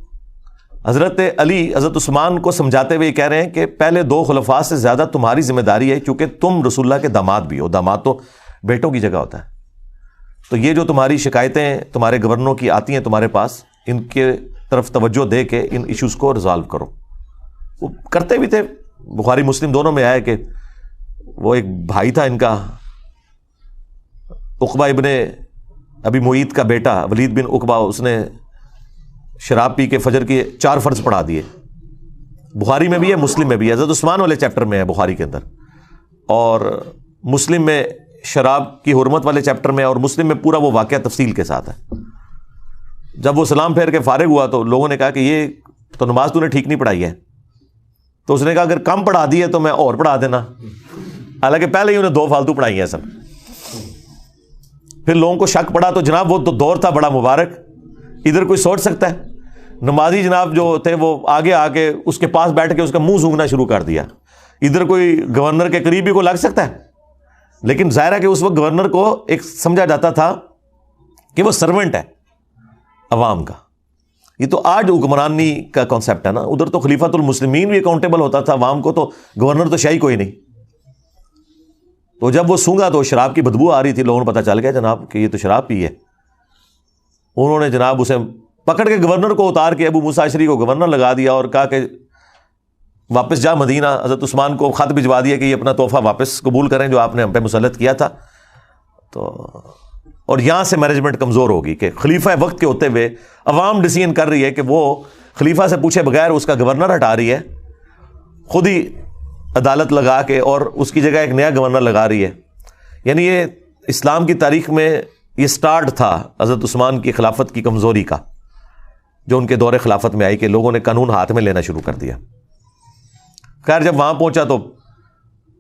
حضرت علی حضرت عثمان کو سمجھاتے ہوئے یہ کہہ رہے ہیں کہ پہلے دو خلفاء سے زیادہ تمہاری ذمہ داری ہے، کیونکہ تم رسول اللہ کے داماد بھی ہو. داماد تو بیٹوں کی جگہ ہوتا ہے. تو یہ جو تمہاری شکایتیں تمہارے گورنروں کی آتی ہیں تمہارے پاس، ان کے طرف توجہ دے کے ان ایشوز کو ریزالو کرو. وہ کرتے بھی تھے. بخاری مسلم دونوں میں آیا کہ وہ ایک بھائی تھا ان کا، عقبہ ابن ابی معیط کا بیٹا ولید بن عقبہ، اس نے شراب پی کے فجر کے 4 فرض پڑھا دیے. بخاری میں بھی ہے، مسلم میں بھی ہے. حضرت عثمان والے چیپٹر میں ہے بخاری کے اندر، اور مسلم میں شراب کی حرمت والے چیپٹر میں، اور مسلم میں پورا وہ واقعہ تفصیل کے ساتھ ہے. جب وہ سلام پھیر کے فارغ ہوا تو لوگوں نے کہا کہ یہ تو نماز تو نے ٹھیک نہیں پڑھائی ہے. تو اس نے کہا اگر کم پڑھا دی ہے تو میں اور پڑھا دینا. حالانکہ پہلے ہی انہیں 2 فالتو پڑھائی ہیں سب. پھر لوگوں کو شک پڑا تو جناب وہ تو دور تھا بڑا مبارک، ادھر کوئی سوچ سکتا ہے؟ نمازی جناب جو تھے وہ آگے آ کے اس کے پاس بیٹھ کے اس کا منہ سونگنا شروع کر دیا. ادھر کوئی گورنر کے قریبی کو لگ سکتا ہے؟ لیکن ظاہر ہے کہ اس وقت گورنر کو ایک سمجھا جاتا تھا کہ وہ سرونٹ ہے عوام کا. یہ تو آج حکمرانی کا کانسیپٹ ہے نا. ادھر تو خلیفۃ المسلمین بھی اکاؤنٹیبل ہوتا تھا عوام کو، تو گورنر تو شاہی کوئی نہیں. تو جب وہ سونگا تو شراب کی بدبو آ رہی تھی، لوگوں کو پتہ چل گیا جناب کہ یہ تو شراب پی ہے. انہوں نے جناب اسے پکڑ کے گورنر کو اتار کے ابو موسیٰ اشعری کو گورنر لگا دیا اور کہا کہ واپس جا مدینہ. حضرت عثمان کو خط بھجوا دیا کہ یہ اپنا تحفہ واپس قبول کریں جو آپ نے ہم پہ مسلط کیا تھا. تو اور یہاں سے مینجمنٹ کمزور ہوگی کہ خلیفہ وقت کے ہوتے ہوئے عوام ڈیسیژن کر رہی ہے کہ وہ خلیفہ سے پوچھے بغیر اس کا گورنر ہٹا رہی ہے، خود ہی عدالت لگا کے، اور اس کی جگہ ایک نیا گورنر لگا رہی ہے. یعنی یہ اسلام کی تاریخ میں یہ سٹارٹ تھا حضرت عثمان کی خلافت کی کمزوری کا، جو ان کے دور خلافت میں آئی کہ لوگوں نے قانون ہاتھ میں لینا شروع کر دیا. خیر جب وہاں پہنچا تو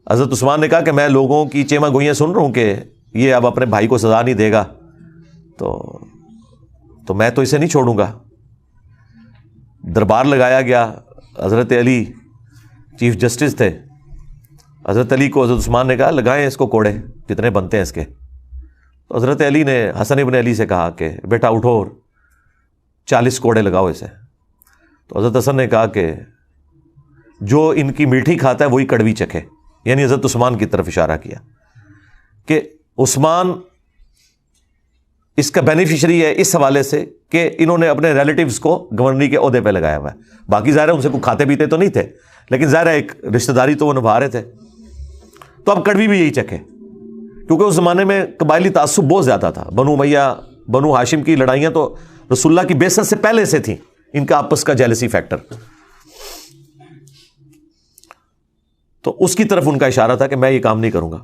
حضرت عثمان نے کہا کہ میں لوگوں کی چیما گوئیاں سن رہا ہوں کہ یہ اب اپنے بھائی کو سزا نہیں دے گا، تو میں تو اسے نہیں چھوڑوں گا. دربار لگایا گیا. حضرت علی چیف جسٹس تھے. حضرت علی کو حضرت عثمان نے کہا لگائیں اس کو کوڑے جتنے بنتے ہیں اس کے. تو حضرت علی نے حسن ابن علی سے کہا کہ بیٹا اٹھو اور 40 کوڑے لگاؤ اسے. تو حضرت حسن نے کہا کہ جو ان کی میٹھی کھاتا ہے وہی کڑوی چکھے. یعنی حضرت عثمان کی طرف اشارہ کیا کہ عثمان اس کا بینیفیشری ہے اس حوالے سے کہ انہوں نے اپنے ریلیٹیوز کو گورنری کے عہدے پہ لگایا ہوا ہے. باقی ظاہر ہے ان سے کوئی کھاتے پیتے تو نہیں تھے، لیکن ظاہر ہے ایک رشتہ داری تو وہ نبھا رہے تھے. تو اب کڑوی بھی یہی چکھے، کیونکہ اس زمانے میں قبائلی تعصب بہت زیادہ تھا. بنو امیہ بنو ہاشم کی لڑائیاں تو رسول اللہ کی بعثت سے پہلے سے تھیں، ان کا آپس کا جیلسی فیکٹر. تو اس کی طرف ان کا اشارہ تھا کہ میں یہ کام نہیں کروں گا.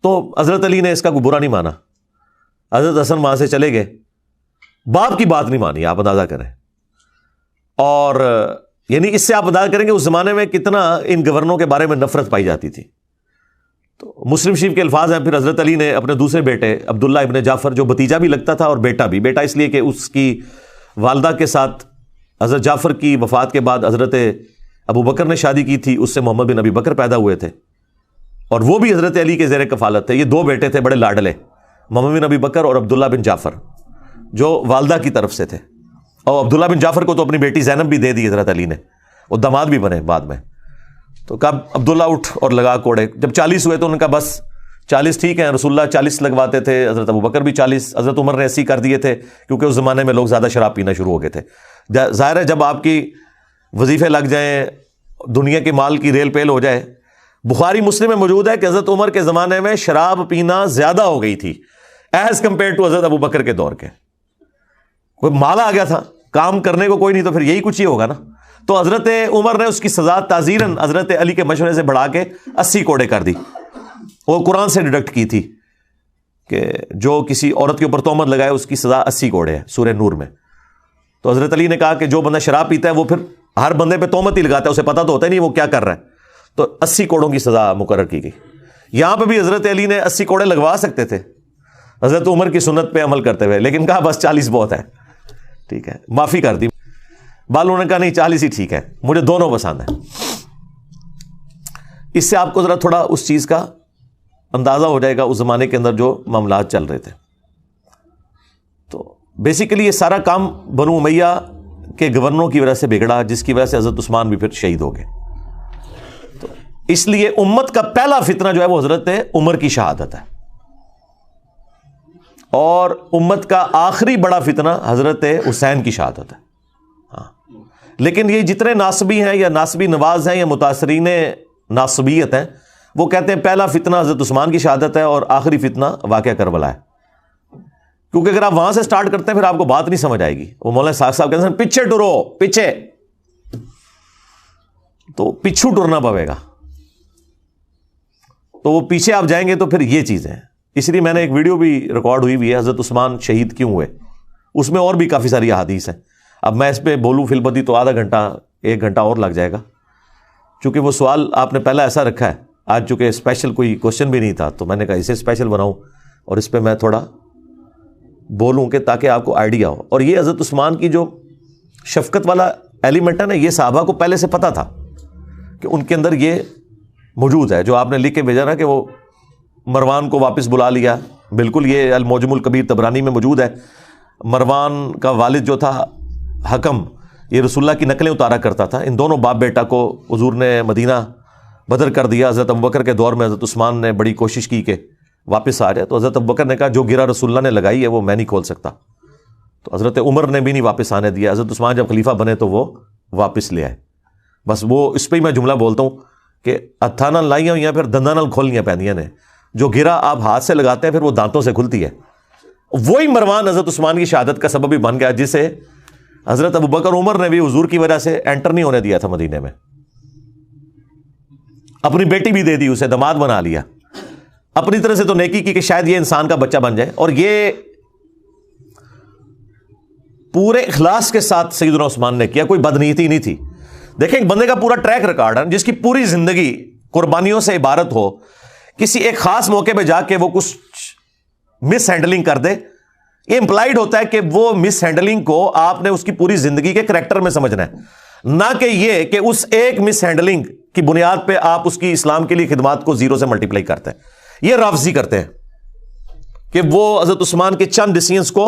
تو حضرت علی نے اس کا کوئی برا نہیں مانا. حضرت حسن وہاں سے چلے گئے، باپ کی بات نہیں مانی. آپ اندازہ کریں. اور یعنی اس سے آپ اندازہ کریں کہ اس زمانے میں کتنا ان گورنروں کے بارے میں نفرت پائی جاتی تھی. تو مسلم شریف کے الفاظ ہیں. پھر حضرت علی نے اپنے دوسرے بیٹے عبداللہ ابن جعفر، جو بھتیجا بھی لگتا تھا اور بیٹا بھی، بیٹا اس لیے کہ اس کی والدہ کے ساتھ حضرت جعفر کی وفات کے بعد حضرت ابو بکر نے شادی کی تھی، اس سے محمد بن ابی بکر پیدا ہوئے تھے، اور وہ بھی حضرت علی کے زیر کفالت تھے. یہ 2 بیٹے تھے بڑے لاڈلے، محمد بن ابی بکر اور عبداللہ بن جعفر، جو والدہ کی طرف سے تھے. اور عبداللہ بن جعفر کو تو اپنی بیٹی زینب بھی دے دی حضرت علی نے، وہ داماد بھی بنے بعد میں. تو کہا عبداللہ اٹھ اور لگا کوڑے. جب 40 ہوئے تو ان کا بس 40 ٹھیک ہیں. رسول اللہ 40 لگواتے تھے، حضرت ابو بکر بھی 40، حضرت عمر نے 80 کر دیے تھے، کیونکہ اس زمانے میں لوگ زیادہ شراب پینا شروع ہو گئے تھے. ظاہر ہے جب آپ کی وظیفے لگ جائیں، دنیا کے مال کی ریل پیل ہو جائے. بخاری مسلم میں موجود ہے کہ حضرت عمر کے زمانے میں شراب پینا زیادہ ہو گئی تھی ایز کمپیئر ٹو حضرت ابو بکر کے دور کے. کوئی مال آ گیا تھا، کام کرنے کو کوئی نہیں، تو پھر یہی کچھ ہی ہوگا نا. تو حضرت عمر نے اس کی سزا تعزیراً حضرت علی کے مشورے سے بڑھا کے 80 کوڑے کر دی. وہ قرآن سے ڈیڈکٹ کی تھی کہ جو کسی عورت کے اوپر تہمت لگائے اس کی سزا 80 کوڑے ہے سورہ نور میں. تو حضرت علی نے کہا کہ جو بندہ شراب پیتا ہے وہ پھر ہر بندے پہ تہمت ہی لگاتا ہے، اسے پتہ تو ہوتا ہی نہیں وہ کیا کر رہا ہے. تو 80 کوڑوں کی سزا مقرر کی گئی. یہاں پہ بھی حضرت علی نے 80 کوڑے لگوا سکتے تھے حضرت عمر کی سنت پہ عمل کرتے ہوئے، لیکن کہا بس 40 بہت ہے، ٹھیک ہے، معافی کر دی. بالوں نے کہا نہیں 40 ہی ٹھیک ہے، مجھے دونوں پسند ہیں. اس سے آپ کو ذرا تھوڑا اس چیز کا اندازہ ہو جائے گا اس زمانے کے اندر جو معاملات چل رہے تھے. تو بیسیکلی یہ سارا کام بنو امیہ کے گورنروں کی وجہ سے بگڑا، جس کی وجہ سے حضرت عثمان بھی پھر شہید ہو گئے. تو اس لیے امت کا پہلا فتنہ جو ہے وہ حضرت عمر کی شہادت ہے، اور امت کا آخری بڑا فتنہ حضرت حسین کی شہادت ہے. ہاں، لیکن یہ جتنے ناصبی ہیں یا ناصبی نواز ہیں یا متاثرین ناصبیت ہیں، وہ کہتے ہیں پہلا فتنہ حضرت عثمان کی شہادت ہے اور آخری فتنہ واقعہ کربلا ہے. کیونکہ اگر آپ وہاں سے سٹارٹ کرتے ہیں پھر آپ کو بات نہیں سمجھ آئے گی. وہ مولانا ساق صاحب کہتے ہیں پیچھے ٹرو، پیچھے، تو پیچھو ٹرنا پڑے گا. تو وہ پیچھے آپ جائیں گے تو پھر یہ چیزیں ہیں. اس لیے میں نے ایک ویڈیو بھی ریکارڈ ہوئی ہے حضرت عثمان شہید کیوں ہوئے، اس میں اور بھی کافی ساری احادیث ہیں. اب میں اس پہ بولوں فی البدی تو آدھا گھنٹہ 1 گھنٹہ اور لگ جائے گا، چونکہ وہ سوال آپ نے پہلا ایسا رکھا ہے. آج چونکہ اسپیشل کوئی کوشچن بھی نہیں تھا تو میں نے کہا اسے اسپیشل بناؤں اور اس پہ میں تھوڑا بولوں کہ تاکہ آپ کو آئیڈیا ہو. اور یہ حضرت عثمان کی جو شفقت والا ایلیمنٹ ہے نا، یہ صحابہ کو پہلے سے پتا تھا کہ ان کے اندر یہ موجود ہے. جو آپ نے لکھ کے بھیجا نا کہ وہ مروان کو واپس بلا لیا، بالکل یہ المعجم الکبیر طبرانی میں موجود ہے. مروان کا والد جو تھا حکم، یہ رسول اللہ کی نقلیں اتارا کرتا تھا. ان دونوں باپ بیٹا کو حضور نے مدینہ بدر کر دیا. حضرت ابوبکر کے دور میں حضرت عثمان نے بڑی کوشش کی کہ واپس آ جائے، تو حضرت ابوبکر نے کہا جو گرا رسول اللہ نے لگائی ہے وہ میں نہیں کھول سکتا. تو حضرت عمر نے بھی نہیں واپس آنے دیا. حضرت عثمان جب خلیفہ بنے تو وہ واپس لے آئے. بس وہ اس پہ ہی میں جملہ بولتا ہوں کہ ہتھاں نال لائیاں ہوئی ہیں پھر دنداں نال کھولنیاں پیندیاں نے. جو گرا آپ ہاتھ سے لگاتے ہیں پھر وہ دانتوں سے کھلتی ہے. وہی مروان حضرت عثمان کی شہادت کا سبب بھی بن گیا، جسے حضرت ابوبکر عمر نے بھی حضور کی وجہ سے انٹر نہیں ہونے دیا تھا مدینے میں. اپنی بیٹی بھی دے دی، اسے داماد بنا لیا. اپنی طرح سے تو نیکی کی کہ شاید یہ انسان کا بچہ بن جائے. اور یہ پورے اخلاص کے ساتھ سیدنا عثمان نے کیا، کوئی بدنیتی نہیں تھی. دیکھیں ایک بندے کا پورا ٹریک ریکارڈ ہے جس کی پوری زندگی قربانیوں سے عبارت ہو، کسی ایک خاص موقع پہ جا کے وہ کچھ مس ہینڈلنگ کر دے. یہ امپلائڈ ہوتا ہے کہ وہ مس ہینڈلنگ کو آپ نے اس کی پوری زندگی کے کریکٹر میں سمجھنا ہے، نہ کہ یہ کہ اس ایک مس ہینڈلنگ کی بنیاد پہ آپ اس کی اسلام کے لیے خدمات کو 0 سے ملٹیپلائی کرتے ہیں. یہ رافضی کرتے ہیں کہ وہ حضرت عثمان کے چند ڈیسیژنز کو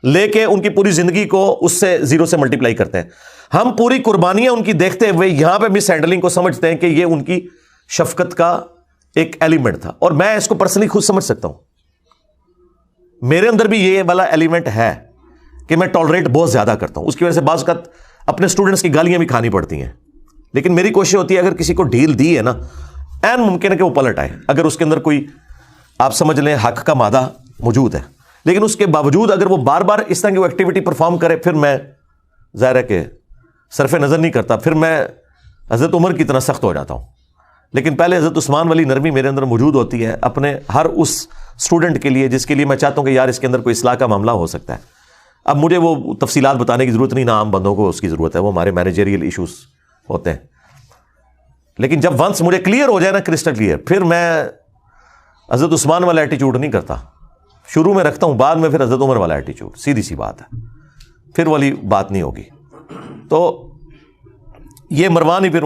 لے کے ان کی پوری زندگی کو اس سے 0 سے ملٹیپلائی کرتے ہیں. ہم پوری قربانیاں ان کی دیکھتے ہوئے یہاں پہ مس ہینڈلنگ کو سمجھتے ہیں کہ یہ ان کی شفقت کا ایک ایلیمنٹ تھا. اور میں اس کو پرسنلی خود سمجھ سکتا ہوں، میرے اندر بھی یہ والا ایلیمنٹ ہے کہ میں ٹالریٹ بہت زیادہ کرتا ہوں. اس کی وجہ سے بعض اوقات اپنے اسٹوڈنٹس کی گالیاں بھی کھانی پڑتی ہیں. لیکن میری کوشش ہوتی ہے اگر کسی کو ڈیل دی ہے نا، این ممکن ہے کہ وہ پلٹ آئے اگر اس کے اندر کوئی آپ سمجھ لیں حق کا مادہ موجود ہے. لیکن اس کے باوجود اگر وہ بار بار اس طرح کی وہ ایکٹیویٹی پرفارم کرے، پھر میں ظاہر ہے کہ صرف نظر نہیں کرتا، پھر میں حضرت عمر کی طرح سخت ہو جاتا ہوں. لیکن پہلے حضرت عثمان والی نرمی میرے اندر موجود ہوتی ہے اپنے ہر اس اسٹوڈنٹ کے لیے جس کے لیے میں چاہتا ہوں کہ یار اس کے اندر کوئی اصلاح کا معاملہ ہو سکتا ہے. اب مجھے وہ تفصیلات بتانے کی ضرورت نہیں، نہ عام بندوں کو اس کی ضرورت ہے، وہ ہمارے مینیجریل ایشوز ہوتے ہیں. لیکن جب ونس مجھے کلیئر ہو جائے نا، کرسٹل کلیئر، پھر میں حضرت عثمان والا ایٹیچیوڈ نہیں کرتا. شروع میں رکھتا ہوں، بعد میں پھر حضرت عمر والا ایٹیچیوڈ. سیدھی سی بات ہے، پھر والی بات نہیں ہوگی. تو یہ مروان ہی پھر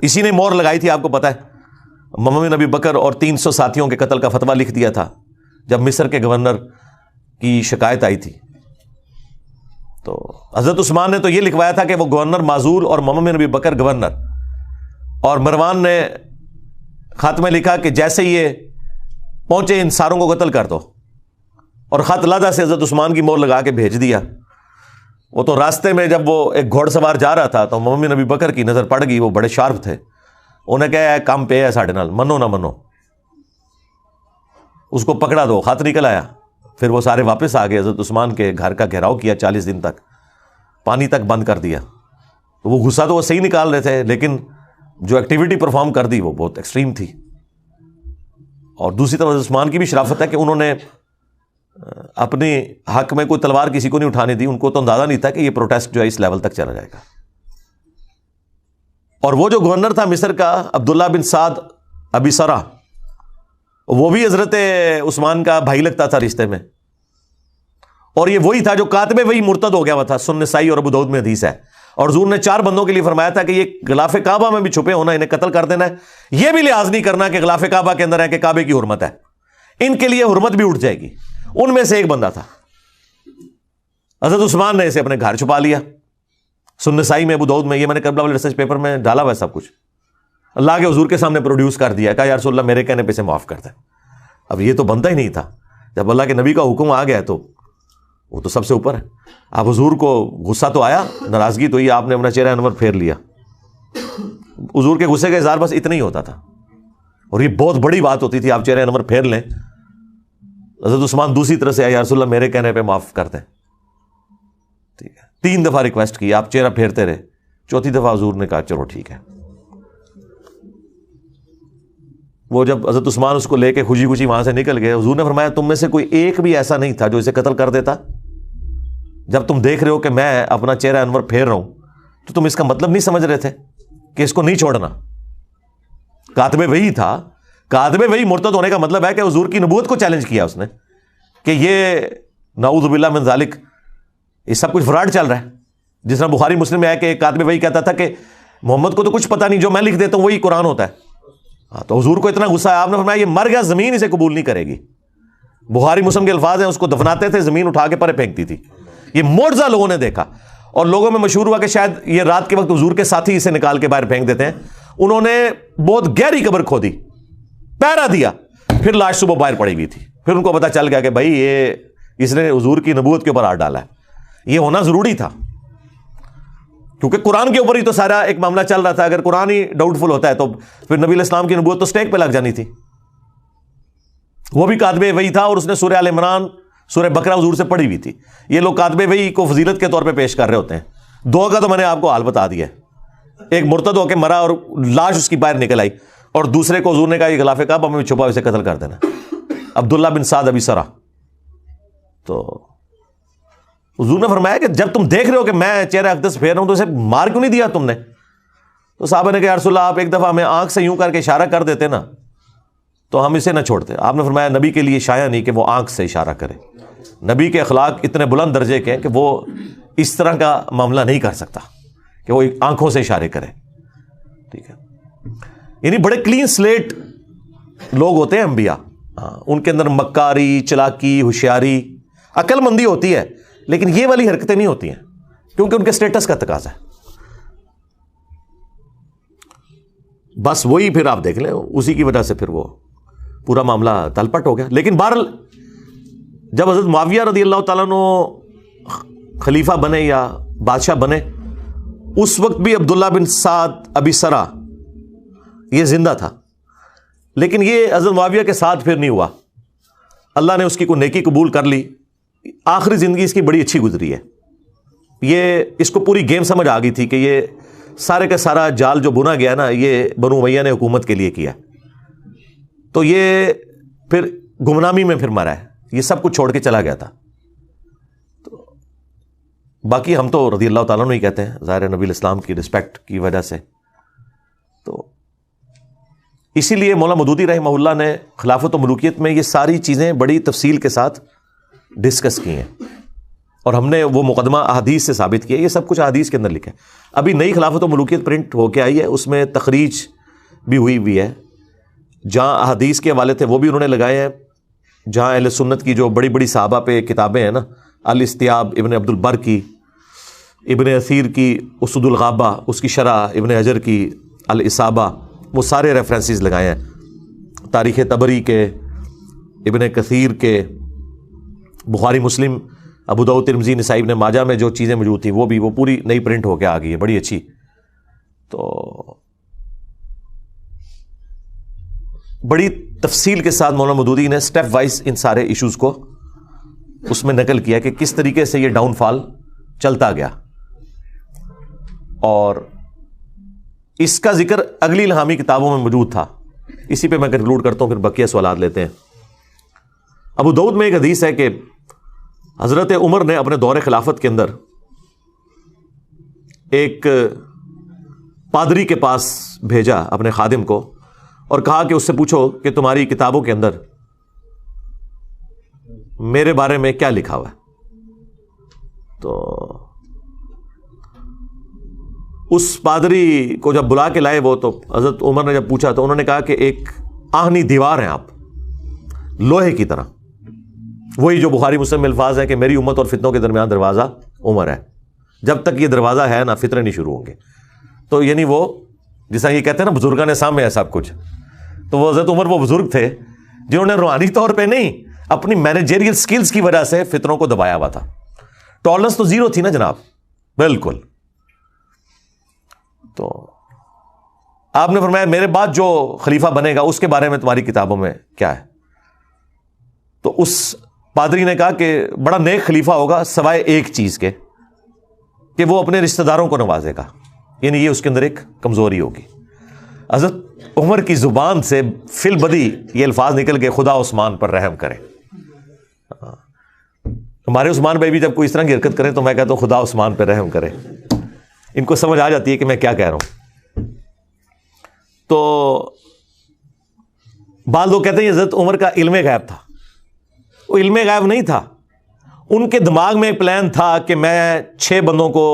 اسی نے مور لگائی تھی. آپ کو پتا ہے محمد بن ابی بکر اور 300 ساتھیوں کے قتل کا فتویٰ لکھ دیا تھا جب مصر کے گورنر کی شکایت آئی تھی. تو حضرت عثمان نے تو یہ لکھوایا تھا کہ وہ گورنر معزول اور محمد بن ابی بکر گورنر، اور مروان نے خط میں لکھا کہ جیسے یہ پہنچے ان ساروں کو قتل کر دو، اور خط لادہ سے حضرت عثمان کی مور لگا کے بھیج دیا. وہ تو راستے میں جب وہ ایک گھوڑ سوار جا رہا تھا تو محمد بن ابی بکر کی نظر پڑ گئی، وہ بڑے شارپ تھے. انہیں کہا کام پہ ہے ساڑھے نال، منو نہ منو، اس کو پکڑا دو. خط نکل آیا. پھر وہ سارے واپس آ گئے. حضرت عثمان کے گھر کا گھیراؤ کیا 40 دن تک، پانی تک بند کر دیا. وہ غصہ تو وہ صحیح نکال رہے تھے، لیکن جو ایکٹیویٹی پرفارم کر دی وہ بہت ایکسٹریم تھی. اور دوسری طرف حضرت عثمان کی بھی شرافت ہے کہ انہوں نے اپنے حق میں کوئی تلوار کسی کو نہیں اٹھانے دی. ان کو تو اندازہ نہیں تھا کہ یہ پروٹیسٹ جو ہے اس لیول تک چلا جائے گا. اور وہ جو گورنر تھا مصر کا عبداللہ بن سعد ابی سرا، وہ بھی حضرت عثمان کا بھائی لگتا تھا رشتے میں. اور یہ وہی تھا جو کاتب وہی مرتد ہو گیا ہوا تھا. سنن نسائی اور ابو داؤد میں حدیث ہے. اور حضور نے 4 بندوں کے لیے فرمایا تھا کہ یہ غلاف کعبہ میں بھی چھپے ہونا، انہیں قتل کر دینا ہے، یہ بھی لحاظ نہیں کرنا کہ غلاف کعبہ کے اندر ہے کہ کعبے کی حرمت ہے، ان کے لیے حرمت بھی اٹھ جائے گی۔ ان میں سے ایک بندہ تھا، حضرت عثمان نے اسے اپنے گھر چھپا لیا۔ سنن نسائی میں، ابو داؤد میں، یہ میں نے کربلا والے ریسرچ پیپر میں ڈالا ہوا ہے سب کچھ، اللہ کے حضور کے سامنے پروڈیوس کر دیا، کہا یا رسول اللہ میرے کہنے پہ سے معاف کر دیں۔ اب یہ تو بنتا ہی نہیں تھا، جب اللہ کے نبی کا حکم آ گیا تو وہ تو سب سے اوپر ہے۔ اب حضور کو غصہ تو آیا، ناراضگی تو یہ، آپ نے اپنا چہرہ انور پھیر لیا۔ حضور کے غصے کا اظہار بس اتنا ہی ہوتا تھا، اور یہ بہت بڑی بات ہوتی تھی، آپ چہرہ انور پھیر لیں۔ حضرت عثمان دوسری طرح سے آیا، یا رسول اللہ میرے کہنے پہ معاف کر دیں۔ ٹھیک ہے، 3 دفعہ ریکویسٹ کی، آپ چہرہ پھیرتے رہے، 4تھی دفعہ حضور نے کہا چلو ٹھیک ہے۔ وہ جب حضرت عثمان اس کو لے کے خوشی خوشی وہاں سے نکل گئے، حضور نے فرمایا تم میں سے کوئی ایک بھی ایسا نہیں تھا جو اسے قتل کر دیتا؟ جب تم دیکھ رہے ہو کہ میں اپنا چہرہ انور پھیر رہا ہوں تو تم اس کا مطلب نہیں سمجھ رہے تھے کہ اس کو نہیں چھوڑنا؟ کاتب وحی تھا، کاتب وحی مرتد ہونے کا مطلب ہے کہ حضور کی نبوت کو چیلنج کیا اس نے کہ یہ نعوذ باللہ من ذالک، یہ سب کچھ فراڈ چل رہا ہے۔ جس طرح بخاری مسلم میں ہے کہ کاتب وحی کہتا تھا کہ محمد کو تو کچھ پتہ نہیں، جو میں لکھ دیتا ہوں وہی قرآن ہوتا ہے۔ ہاں، تو حضور کو اتنا غصہ ہے، آپ نے فرمایا یہ مر گیا، زمین اسے قبول نہیں کرے گی۔ بخاری مسلم کے الفاظ ہیں، اس کو دفناتے تھے، زمین اٹھا کے پرے پھینکتی تھی۔ یہ معجزہ لوگوں نے دیکھا، اور لوگوں میں مشہور ہوا کہ شاید یہ رات کے وقت حضور کے ساتھی اسے نکال کے باہر پھینک دیتے ہیں۔ انہوں نے بہت گہری قبر کھودی، پہرا دیا، پھر لاش صبح باہر پڑی ہوئی تھی۔ پھر ان کو پتا چل گیا کہ بھائی یہ اس نے حضور کی نبوت کے اوپر ہاتھ ڈالا ہے، یہ ہونا ضروری تھا، کیونکہ قرآن کے اوپر ہی تو سارا ایک معاملہ چل رہا تھا۔ اگر قرآن ہی ڈاؤٹ فل ہوتا ہے تو پھر نبی علیہ السلام کی نبوت تو سٹیک پہ لگ جانی تھی۔ وہ بھی کاتب وحی تھا، اور اس نے سورہ آل عمران، سورہ بقرہ حضور سے پڑھی ہوئی تھی۔ یہ لوگ کاتب وحی کو فضیلت کے طور پہ پیش کر رہے ہوتے ہیں۔ 2 کا تو میں نے آپ کو حال بتا دیا ہے، ایک مرتد ہو کے مرا اور لاش اس کی باہر نکل آئی، اور دوسرے کو حضور نے کہا یہ غلاف کعبہ میں چھپا، اسے قتل کر دینا، عبداللہ بن سعد ابی سرا۔ تو حضور نے فرمایا کہ جب تم دیکھ رہے ہو کہ میں چہرہ اقدس پھیر رہا ہوں تو اسے مار کیوں نہیں دیا تم نے؟ تو صحابہ نے کہا یا رسول اللہ آپ ایک دفعہ ہمیں آنکھ سے یوں کر کے اشارہ کر دیتے نا تو ہم اسے نہ چھوڑتے۔ آپ نے فرمایا نبی کے لیے شایع نہیں کہ وہ آنکھ سے اشارہ کرے، نبی کے اخلاق اتنے بلند درجے کے ہیں کہ وہ اس طرح کا معاملہ نہیں کر سکتا کہ وہ آنکھوں سے اشارے کرے۔ ٹھیک ہے، یعنی بڑے کلین سلیٹ لوگ ہوتے ہیں انبیاء، ان کے اندر مکاری، چلاکی، ہوشیاری، عقل مندی ہوتی ہے، لیکن یہ والی حرکتیں نہیں ہوتی ہیں کیونکہ ان کے سٹیٹس کا تقاضا ہے۔ بس وہی پھر آپ دیکھ لیں، اسی کی وجہ سے پھر وہ پورا معاملہ تلپٹ ہو گیا۔ لیکن بہرحال جب حضرت معاویہ رضی اللہ تعالیٰ عنہ خلیفہ بنے یا بادشاہ بنے، اس وقت بھی عبداللہ بن سعد ابی سرا یہ زندہ تھا، لیکن یہ حضرت معاویہ کے ساتھ پھر نہیں ہوا۔ اللہ نے اس کی کوئی نیکی قبول کر لی، آخری زندگی اس کی بڑی اچھی گزری ہے۔ یہ اس کو پوری گیم سمجھ آ گئی تھی کہ یہ سارے کا سارا جال جو بنا گیا نا، یہ بنو امیہ نے حکومت کے لیے کیا، تو یہ پھر گمنامی میں پھر مرا ہے، یہ سب کچھ چھوڑ کے چلا گیا تھا۔ تو باقی ہم تو رضی اللہ تعالیٰ عنہ ہی کہتے ہیں، ظاہر نبی الاسلام کی رسپیکٹ کی وجہ سے۔ تو اسی لیے مولانا مودودی رحمہ اللہ نے خلافت و ملوکیت میں یہ ساری چیزیں بڑی تفصیل کے ساتھ ڈسکس کی ہیں، اور ہم نے وہ مقدمہ احادیث سے ثابت کیا، یہ سب کچھ احادیث کے اندر لکھا ہے۔ ابھی نئی خلافت و ملوکیت پرنٹ ہو کے آئی ہے، اس میں تخریج بھی ہوئی ہے، جہاں احادیث کے حوالے تھے وہ بھی انہوں نے لگائے ہیں، جہاں اہل سنت کی جو بڑی بڑی صحابہ پہ کتابیں ہیں نا، الاستیاب ابن عبد البر کی، ابن اثیر کی اسد الغابہ، اس کی شرح ابن حجر کی الاصابہ، وہ سارے ریفرنسز لگائے ہیں، تاریخ طبری کے، ابن کثیر کے، بخاری مسلم، ابو داؤد، ترمذی، نسائی، ابن ماجہ میں جو چیزیں موجود تھیں وہ پوری نئی پرنٹ ہو کے آ گئی ہے، بڑی اچھی۔ تو بڑی تفصیل کے ساتھ مولانا مودودی نے سٹیپ وائز ان سارے ایشوز کو اس میں نقل کیا کہ کس طریقے سے یہ ڈاؤن فال چلتا گیا، اور اس کا ذکر اگلی الہامی کتابوں میں موجود تھا۔ اسی پہ میں کنکلوڈ کرتا ہوں، پھر بقیہ سوالات لیتے ہیں۔ ابو داؤد میں ایک حدیث ہے کہ حضرت عمر نے اپنے دور خلافت کے اندر ایک پادری کے پاس بھیجا اپنے خادم کو، اور کہا کہ اس سے پوچھو کہ تمہاری کتابوں کے اندر میرے بارے میں کیا لکھا ہوا ہے۔ تو اس پادری کو جب بلا کے لائے وہ، تو حضرت عمر نے جب پوچھا تو انہوں نے کہا کہ ایک آہنی دیوار ہیں آپ، لوہے کی طرح. وہی جو بخاری مسلم میں الفاظ ہے کہ میری امت اور فتنوں کے درمیان دروازہ عمر ہے، جب تک یہ دروازہ ہے نا فتنے نہیں شروع ہوں گے. تو یعنی وہ جیسا یہ کہتے ہیں نا بزرگان سامنے ہے سب کچھ، تو وہ حضرت عمر وہ بزرگ تھے جنہوں نے روحانی طور پہ نہیں، اپنی مینیجریل سکلز کی وجہ سے فتنوں کو دبایا ہوا تھا. ٹالرنس تو زیرو تھی نا جناب، بالکل. تو آپ نے فرمایا میرے بعد جو خلیفہ بنے گا اس کے بارے میں تمہاری کتابوں میں کیا ہے؟ تو اس پادری نے کہا کہ بڑا نیک خلیفہ ہوگا سوائے ایک چیز کے کہ وہ اپنے رشتہ داروں کو نوازے گا، یعنی یہ اس کے اندر ایک کمزوری ہوگی. حضرت عمر کی زبان سے فی البدی یہ الفاظ نکل کے خدا عثمان پر رحم کرے. ہمارے عثمان بھائی بھی جب کوئی اس طرح کی حرکت کرے تو میں کہتا ہوں خدا عثمان پہ رحم کرے. ان کو سمجھ آ جاتی ہے کہ میں کیا کہہ رہا ہوں. تو بعض لوگ کہتے ہیں حضرت عمر کا علم غیب تھا. وہ علم غیب نہیں تھا، ان کے دماغ میں ایک پلان تھا کہ میں 6 بندوں کو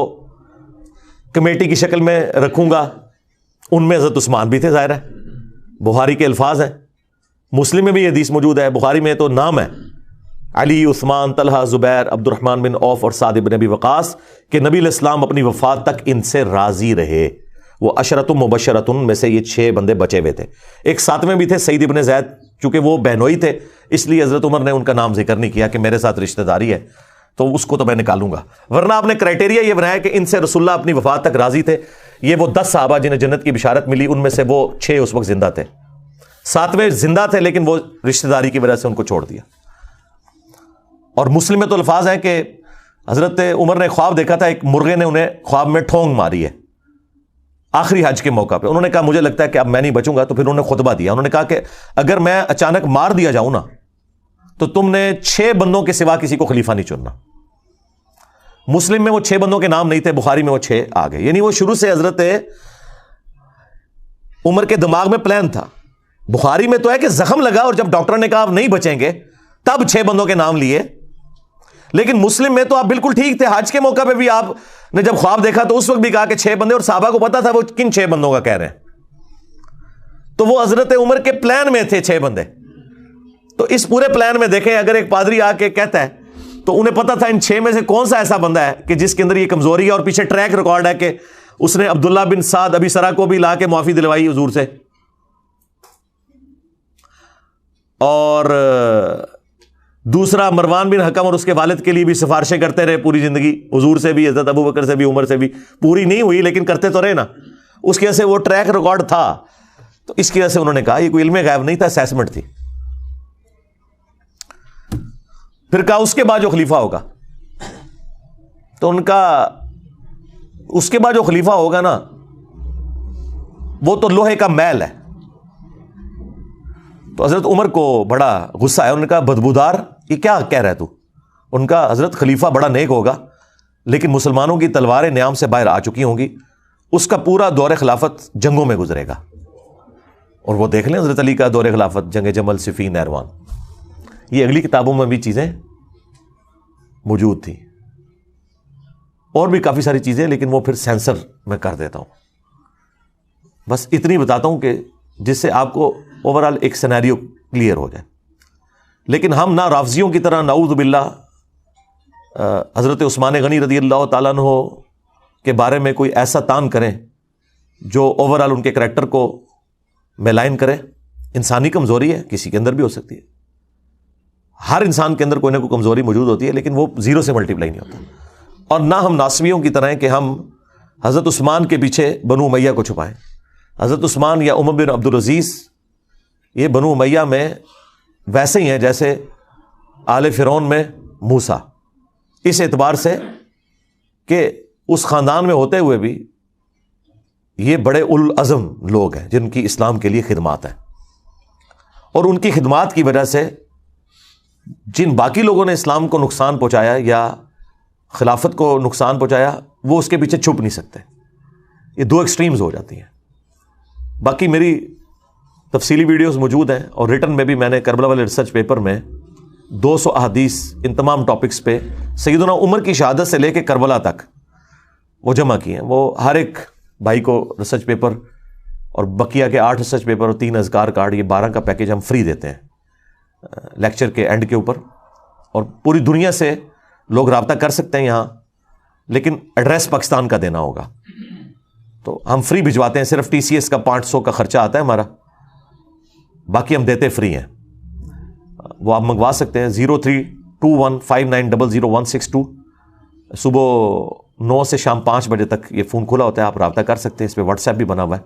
کمیٹی کی شکل میں رکھوں گا. ان میں حضرت عثمان بھی تھے، ظاہر ہے، بخاری کے الفاظ ہیں، مسلم میں بھی یہ حدیث موجود ہے. بخاری میں تو نام ہے علی، عثمان، طلحہ، زبیر، عبد الرحمن بن عوف اور سعد بن ابی وقاص کہ نبی علیہ السلام اپنی وفات تک ان سے راضی رہے. وہ عشرۃ مبشرۃ میں سے یہ 6 بندے بچے ہوئے تھے. ایک 7ویں بھی تھے سعید بن زید، چونکہ وہ بہنوئی تھے اس لیے حضرت عمر نے ان کا نام ذکر نہیں کیا کہ میرے ساتھ رشتہ داری ہے تو اس کو تو میں نکالوں گا. ورنہ آپ نے کرائٹیریا یہ بنایا کہ ان سے رسول اللہ اپنی وفات تک راضی تھے. یہ وہ 10 صحابہ جنہیں جنت کی بشارت ملی، ان میں سے وہ 6 اس وقت زندہ تھے، 7ویں زندہ تھے لیکن وہ رشتہ داری کی وجہ سے ان کو چھوڑ دیا. اور مسلم میں تو الفاظ ہیں کہ حضرت عمر نے خواب دیکھا تھا، ایک مرغے نے انہیں خواب میں ٹھونگ ماری ہے آخری حج کے موقع پہ. انہوں نے کہا مجھے لگتا ہے کہ اب میں نہیں بچوں گا. تو پھر انہوں نے خطبہ دیا، انہوں نے کہا کہ اگر میں اچانک مار دیا جاؤں نا تو تم نے 6 بندوں کے سوا کسی کو خلیفہ نہیں چننا. مسلم میں وہ 6 بندوں کے نام نہیں تھے، بخاری میں وہ 6 آ گئے. یعنی وہ شروع سے حضرت عمر کے دماغ میں پلان تھا. بخاری میں تو ہے کہ زخم لگا اور جب ڈاکٹر نے کہا آپ نہیں بچیں گے تب 6 بندوں کے نام لیے. لیکن مسلم میں تو آپ بالکل ٹھیک تھے، حج کے موقع پہ بھی آپ نے جب خواب دیکھا تو اس وقت بھی کہا کہ 6 بندے، اور صحابہ کو پتا تھا وہ کن 6 بندوں کا کہہ رہے ہیں. تو وہ حضرت عمر کے پلان میں تھے 6 بندے. تو اس پورے پلان میں دیکھیں اگر ایک پادری آ کے کہتا ہے تو انہیں پتا تھا ان 6 میں سے کون سا ایسا بندہ ہے کہ جس کے اندر یہ کمزوری ہے. اور پیچھے ٹریک ریکارڈ ہے کہ اس نے عبداللہ بن سعد ابی سرا کو بھی لا کے معافی دلوائی حضور سے، اور دوسرا مروان بن حکم اور اس کے والد کے لیے بھی سفارشیں کرتے رہے پوری زندگی، حضور سے بھی، حضرت ابو بکر سے بھی، عمر سے بھی. پوری نہیں ہوئی لیکن کرتے تو رہے نا. اس کی وجہ سے وہ ٹریک ریکارڈ تھا. تو اس کی وجہ سے انہوں نے کہا یہ کوئی علم غیب نہیں تھا، اسیسمنٹ تھی. پھر کہا اس کے بعد جو خلیفہ ہوگا، تو ان کا اس کے بعد جو خلیفہ ہوگا نا وہ تو لوہے کا میل ہے. تو حضرت عمر کو بڑا غصہ ہے. انہوں نے کہا بدبودار، یہ کیا کہہ رہا ہے تو؟ ان کا حضرت خلیفہ بڑا نیک ہوگا لیکن مسلمانوں کی تلواریں نیام سے باہر آ چکی ہوں گی، اس کا پورا دور خلافت جنگوں میں گزرے گا. اور وہ دیکھ لیں حضرت علی کا دور خلافت، جنگ جمل، صفین، نیروان، یہ اگلی کتابوں میں بھی چیزیں موجود تھیں، اور بھی کافی ساری چیزیں، لیکن وہ پھر سینسر میں کر دیتا ہوں. بس اتنی بتاتا ہوں کہ جس سے آپ کو اوورال ایک سینیریو کلیئر ہو جائے. لیکن ہم نہ رافضیوں کی طرح نعوذ باللہ حضرت عثمان غنی رضی اللہ تعالیٰ عنہ کے بارے میں کوئی ایسا تان کریں جو اوورال ان کے کریکٹر کو میلائن کرے. انسانی کمزوری ہے، کسی کے اندر بھی ہو سکتی ہے، ہر انسان کے اندر کوئی نہ کوئی کمزوری موجود ہوتی ہے، لیکن وہ 0 سے ملٹیپلائی نہیں ہوتا. اور نہ ہم ناصبیوں کی طرح ہیں کہ ہم حضرت عثمان کے پیچھے بنو امیہ کو چھپائیں. حضرت عثمان یا عمر بن عبدالعزیز یہ بنو امیہ میں ویسے ہی ہیں جیسے آل فرعون میں موسیٰ، اس اعتبار سے کہ اس خاندان میں ہوتے ہوئے بھی یہ بڑے العزم لوگ ہیں جن کی اسلام کے لیے خدمات ہیں. اور ان کی خدمات کی وجہ سے جن باقی لوگوں نے اسلام کو نقصان پہنچایا یا خلافت کو نقصان پہنچایا وہ اس کے پیچھے چھپ نہیں سکتے. یہ 2 ایکسٹریمز ہو جاتی ہیں. باقی میری تفصیلی ویڈیوز موجود ہیں اور ریٹن میں بھی میں نے کربلا والے ریسرچ پیپر میں 200 احادیث ان تمام ٹاپکس پہ سیدنا عمر کی شہادت سے لے کے کربلا تک وہ جمع کی ہیں. وہ ہر ایک بھائی کو ریسرچ پیپر اور بقیہ کے 8 ریسرچ پیپر اور 3 اذکار کارڈ، یہ 12 کا پیکیج ہم فری دیتے ہیں لیکچر کے اینڈ کے اوپر. اور پوری دنیا سے لوگ رابطہ کر سکتے ہیں یہاں، لیکن ایڈریس پاکستان کا دینا ہوگا. تو ہم فری بھجواتے ہیں، صرف TCS کا 500 کا خرچہ آتا ہے ہمارا، باقی ہم دیتے فری ہیں. وہ آپ منگوا سکتے ہیں 032159000162. صبح 9 سے شام 5 بجے تک یہ فون کھلا ہوتا ہے، آپ رابطہ کر سکتے ہیں. اس پہ واٹس ایپ بھی بنا ہوا ہے،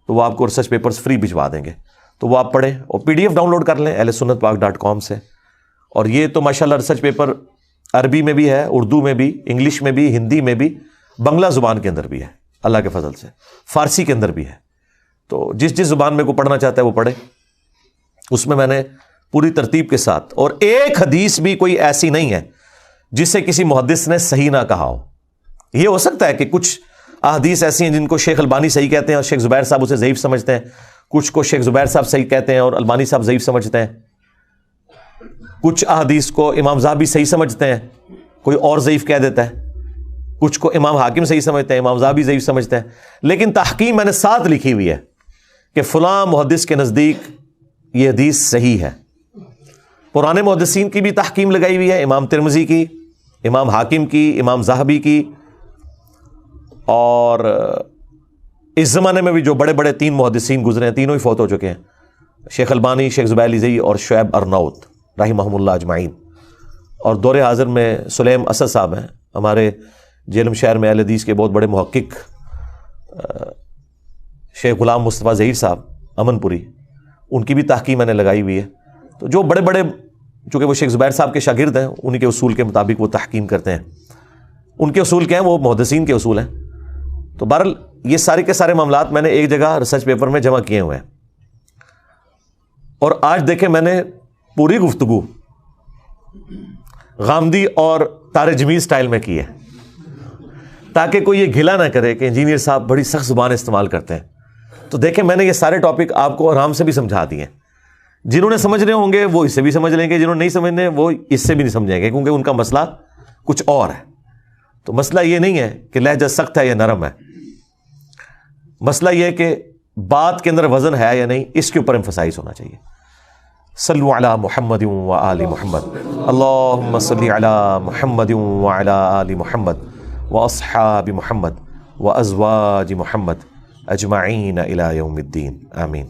تو وہ آپ کو ریسرچ پیپرز فری بھجوا دیں گے. تو وہ آپ پڑھیں اور PDF ڈاؤن لوڈ کر لیں ahlsunnatpak.com سے. اور یہ تو ماشاءاللہ ریسرچ پیپر عربی میں بھی ہے، اردو میں بھی، انگلش میں بھی، ہندی میں بھی، بنگلہ زبان کے اندر بھی ہے اللہ کے فضل سے، فارسی کے اندر بھی ہے. تو جس زبان میں کو پڑھنا چاہتا ہے وہ پڑھے. اس میں نے پوری ترتیب کے ساتھ، اور ایک حدیث بھی کوئی ایسی نہیں ہے جسے کسی محدث نے صحیح نہ کہا ہو. یہ ہو سکتا ہے کہ کچھ احادیث ایسی ہیں جن کو شیخ البانی صحیح کہتے ہیں اور شیخ زبیر صاحب اسے ضعیف سمجھتے ہیں، کچھ کو شیخ زبیر صاحب صحیح کہتے ہیں اور البانی صاحب ضعیف سمجھتے ہیں، کچھ احادیث کو امام زاہبی صحیح سمجھتے ہیں، کوئی اور ضعیف کہہ دیتا ہے، کچھ کو امام حاکم صحیح سمجھتے ہیں، امام زاہبی ضعیف سمجھتے ہیں. لیکن تحقیق میں نے ساتھ لکھی ہوئی ہے کہ فلاں محدث کے نزدیک یہ حدیث صحیح ہے. پرانے محدثین کی بھی تحقیق لگائی ہوئی ہے، امام ترمذی کی، امام حاکم کی، امام زاہبی کی، اور اس زمانے میں بھی جو بڑے بڑے 3 محدثین گزرے ہیں، تینوں ہی فوت ہو چکے ہیں، شیخ البانی، شیخ زبیر علیزئی اور شعیب ارناؤت رحمہم اللہ اجمعین. اور دور حاضر میں سلیم اسد صاحب ہیں، ہمارے جیلم شہر میں اہل حدیث کے بہت بڑے محقق، شیخ غلام مصطفیٰ ظہیر صاحب امن پوری، ان کی بھی تحقیق میں نے لگائی ہوئی ہے. تو جو بڑے بڑے، چونکہ وہ شیخ زبیر صاحب کے شاگرد ہیں، انہی کے اصول کے مطابق وہ تحقیق کرتے ہیں. ان کے اصول کیا ہیں؟ وہ محدثین کے اصول ہیں. تو بہرحال یہ سارے کے سارے معاملات میں نے ایک جگہ ریسرچ پیپر میں جمع کیے ہوئے ہیں. اور آج دیکھیں میں نے پوری گفتگو غامدی اور طارق جمیل سٹائل میں کی ہے، تاکہ کوئی یہ گھلا نہ کرے کہ انجینئر صاحب بڑی سخت زبان استعمال کرتے ہیں. تو دیکھیں میں نے یہ سارے ٹاپک آپ کو آرام سے بھی سمجھا دیے ہیں. جنہوں نے سمجھنے ہوں گے وہ اس سے بھی سمجھ لیں گے، جنہوں نے نہیں سمجھنے وہ اس سے بھی نہیں سمجھیں گے، کیونکہ ان کا مسئلہ کچھ اور ہے. تو مسئلہ یہ نہیں ہے کہ لہجہ سخت ہے یا نرم ہے، مسئلہ یہ ہے کہ بات کے اندر وزن ہے یا نہیں، اس کے اوپر ایمفسائز ہونا چاہیے. صلو علی محمد و آل محمد، اللہم صلی علی محمد و علی آل محمد و اصحاب محمد و ازواج محمد اجمعین الی یوم الدین، آمین.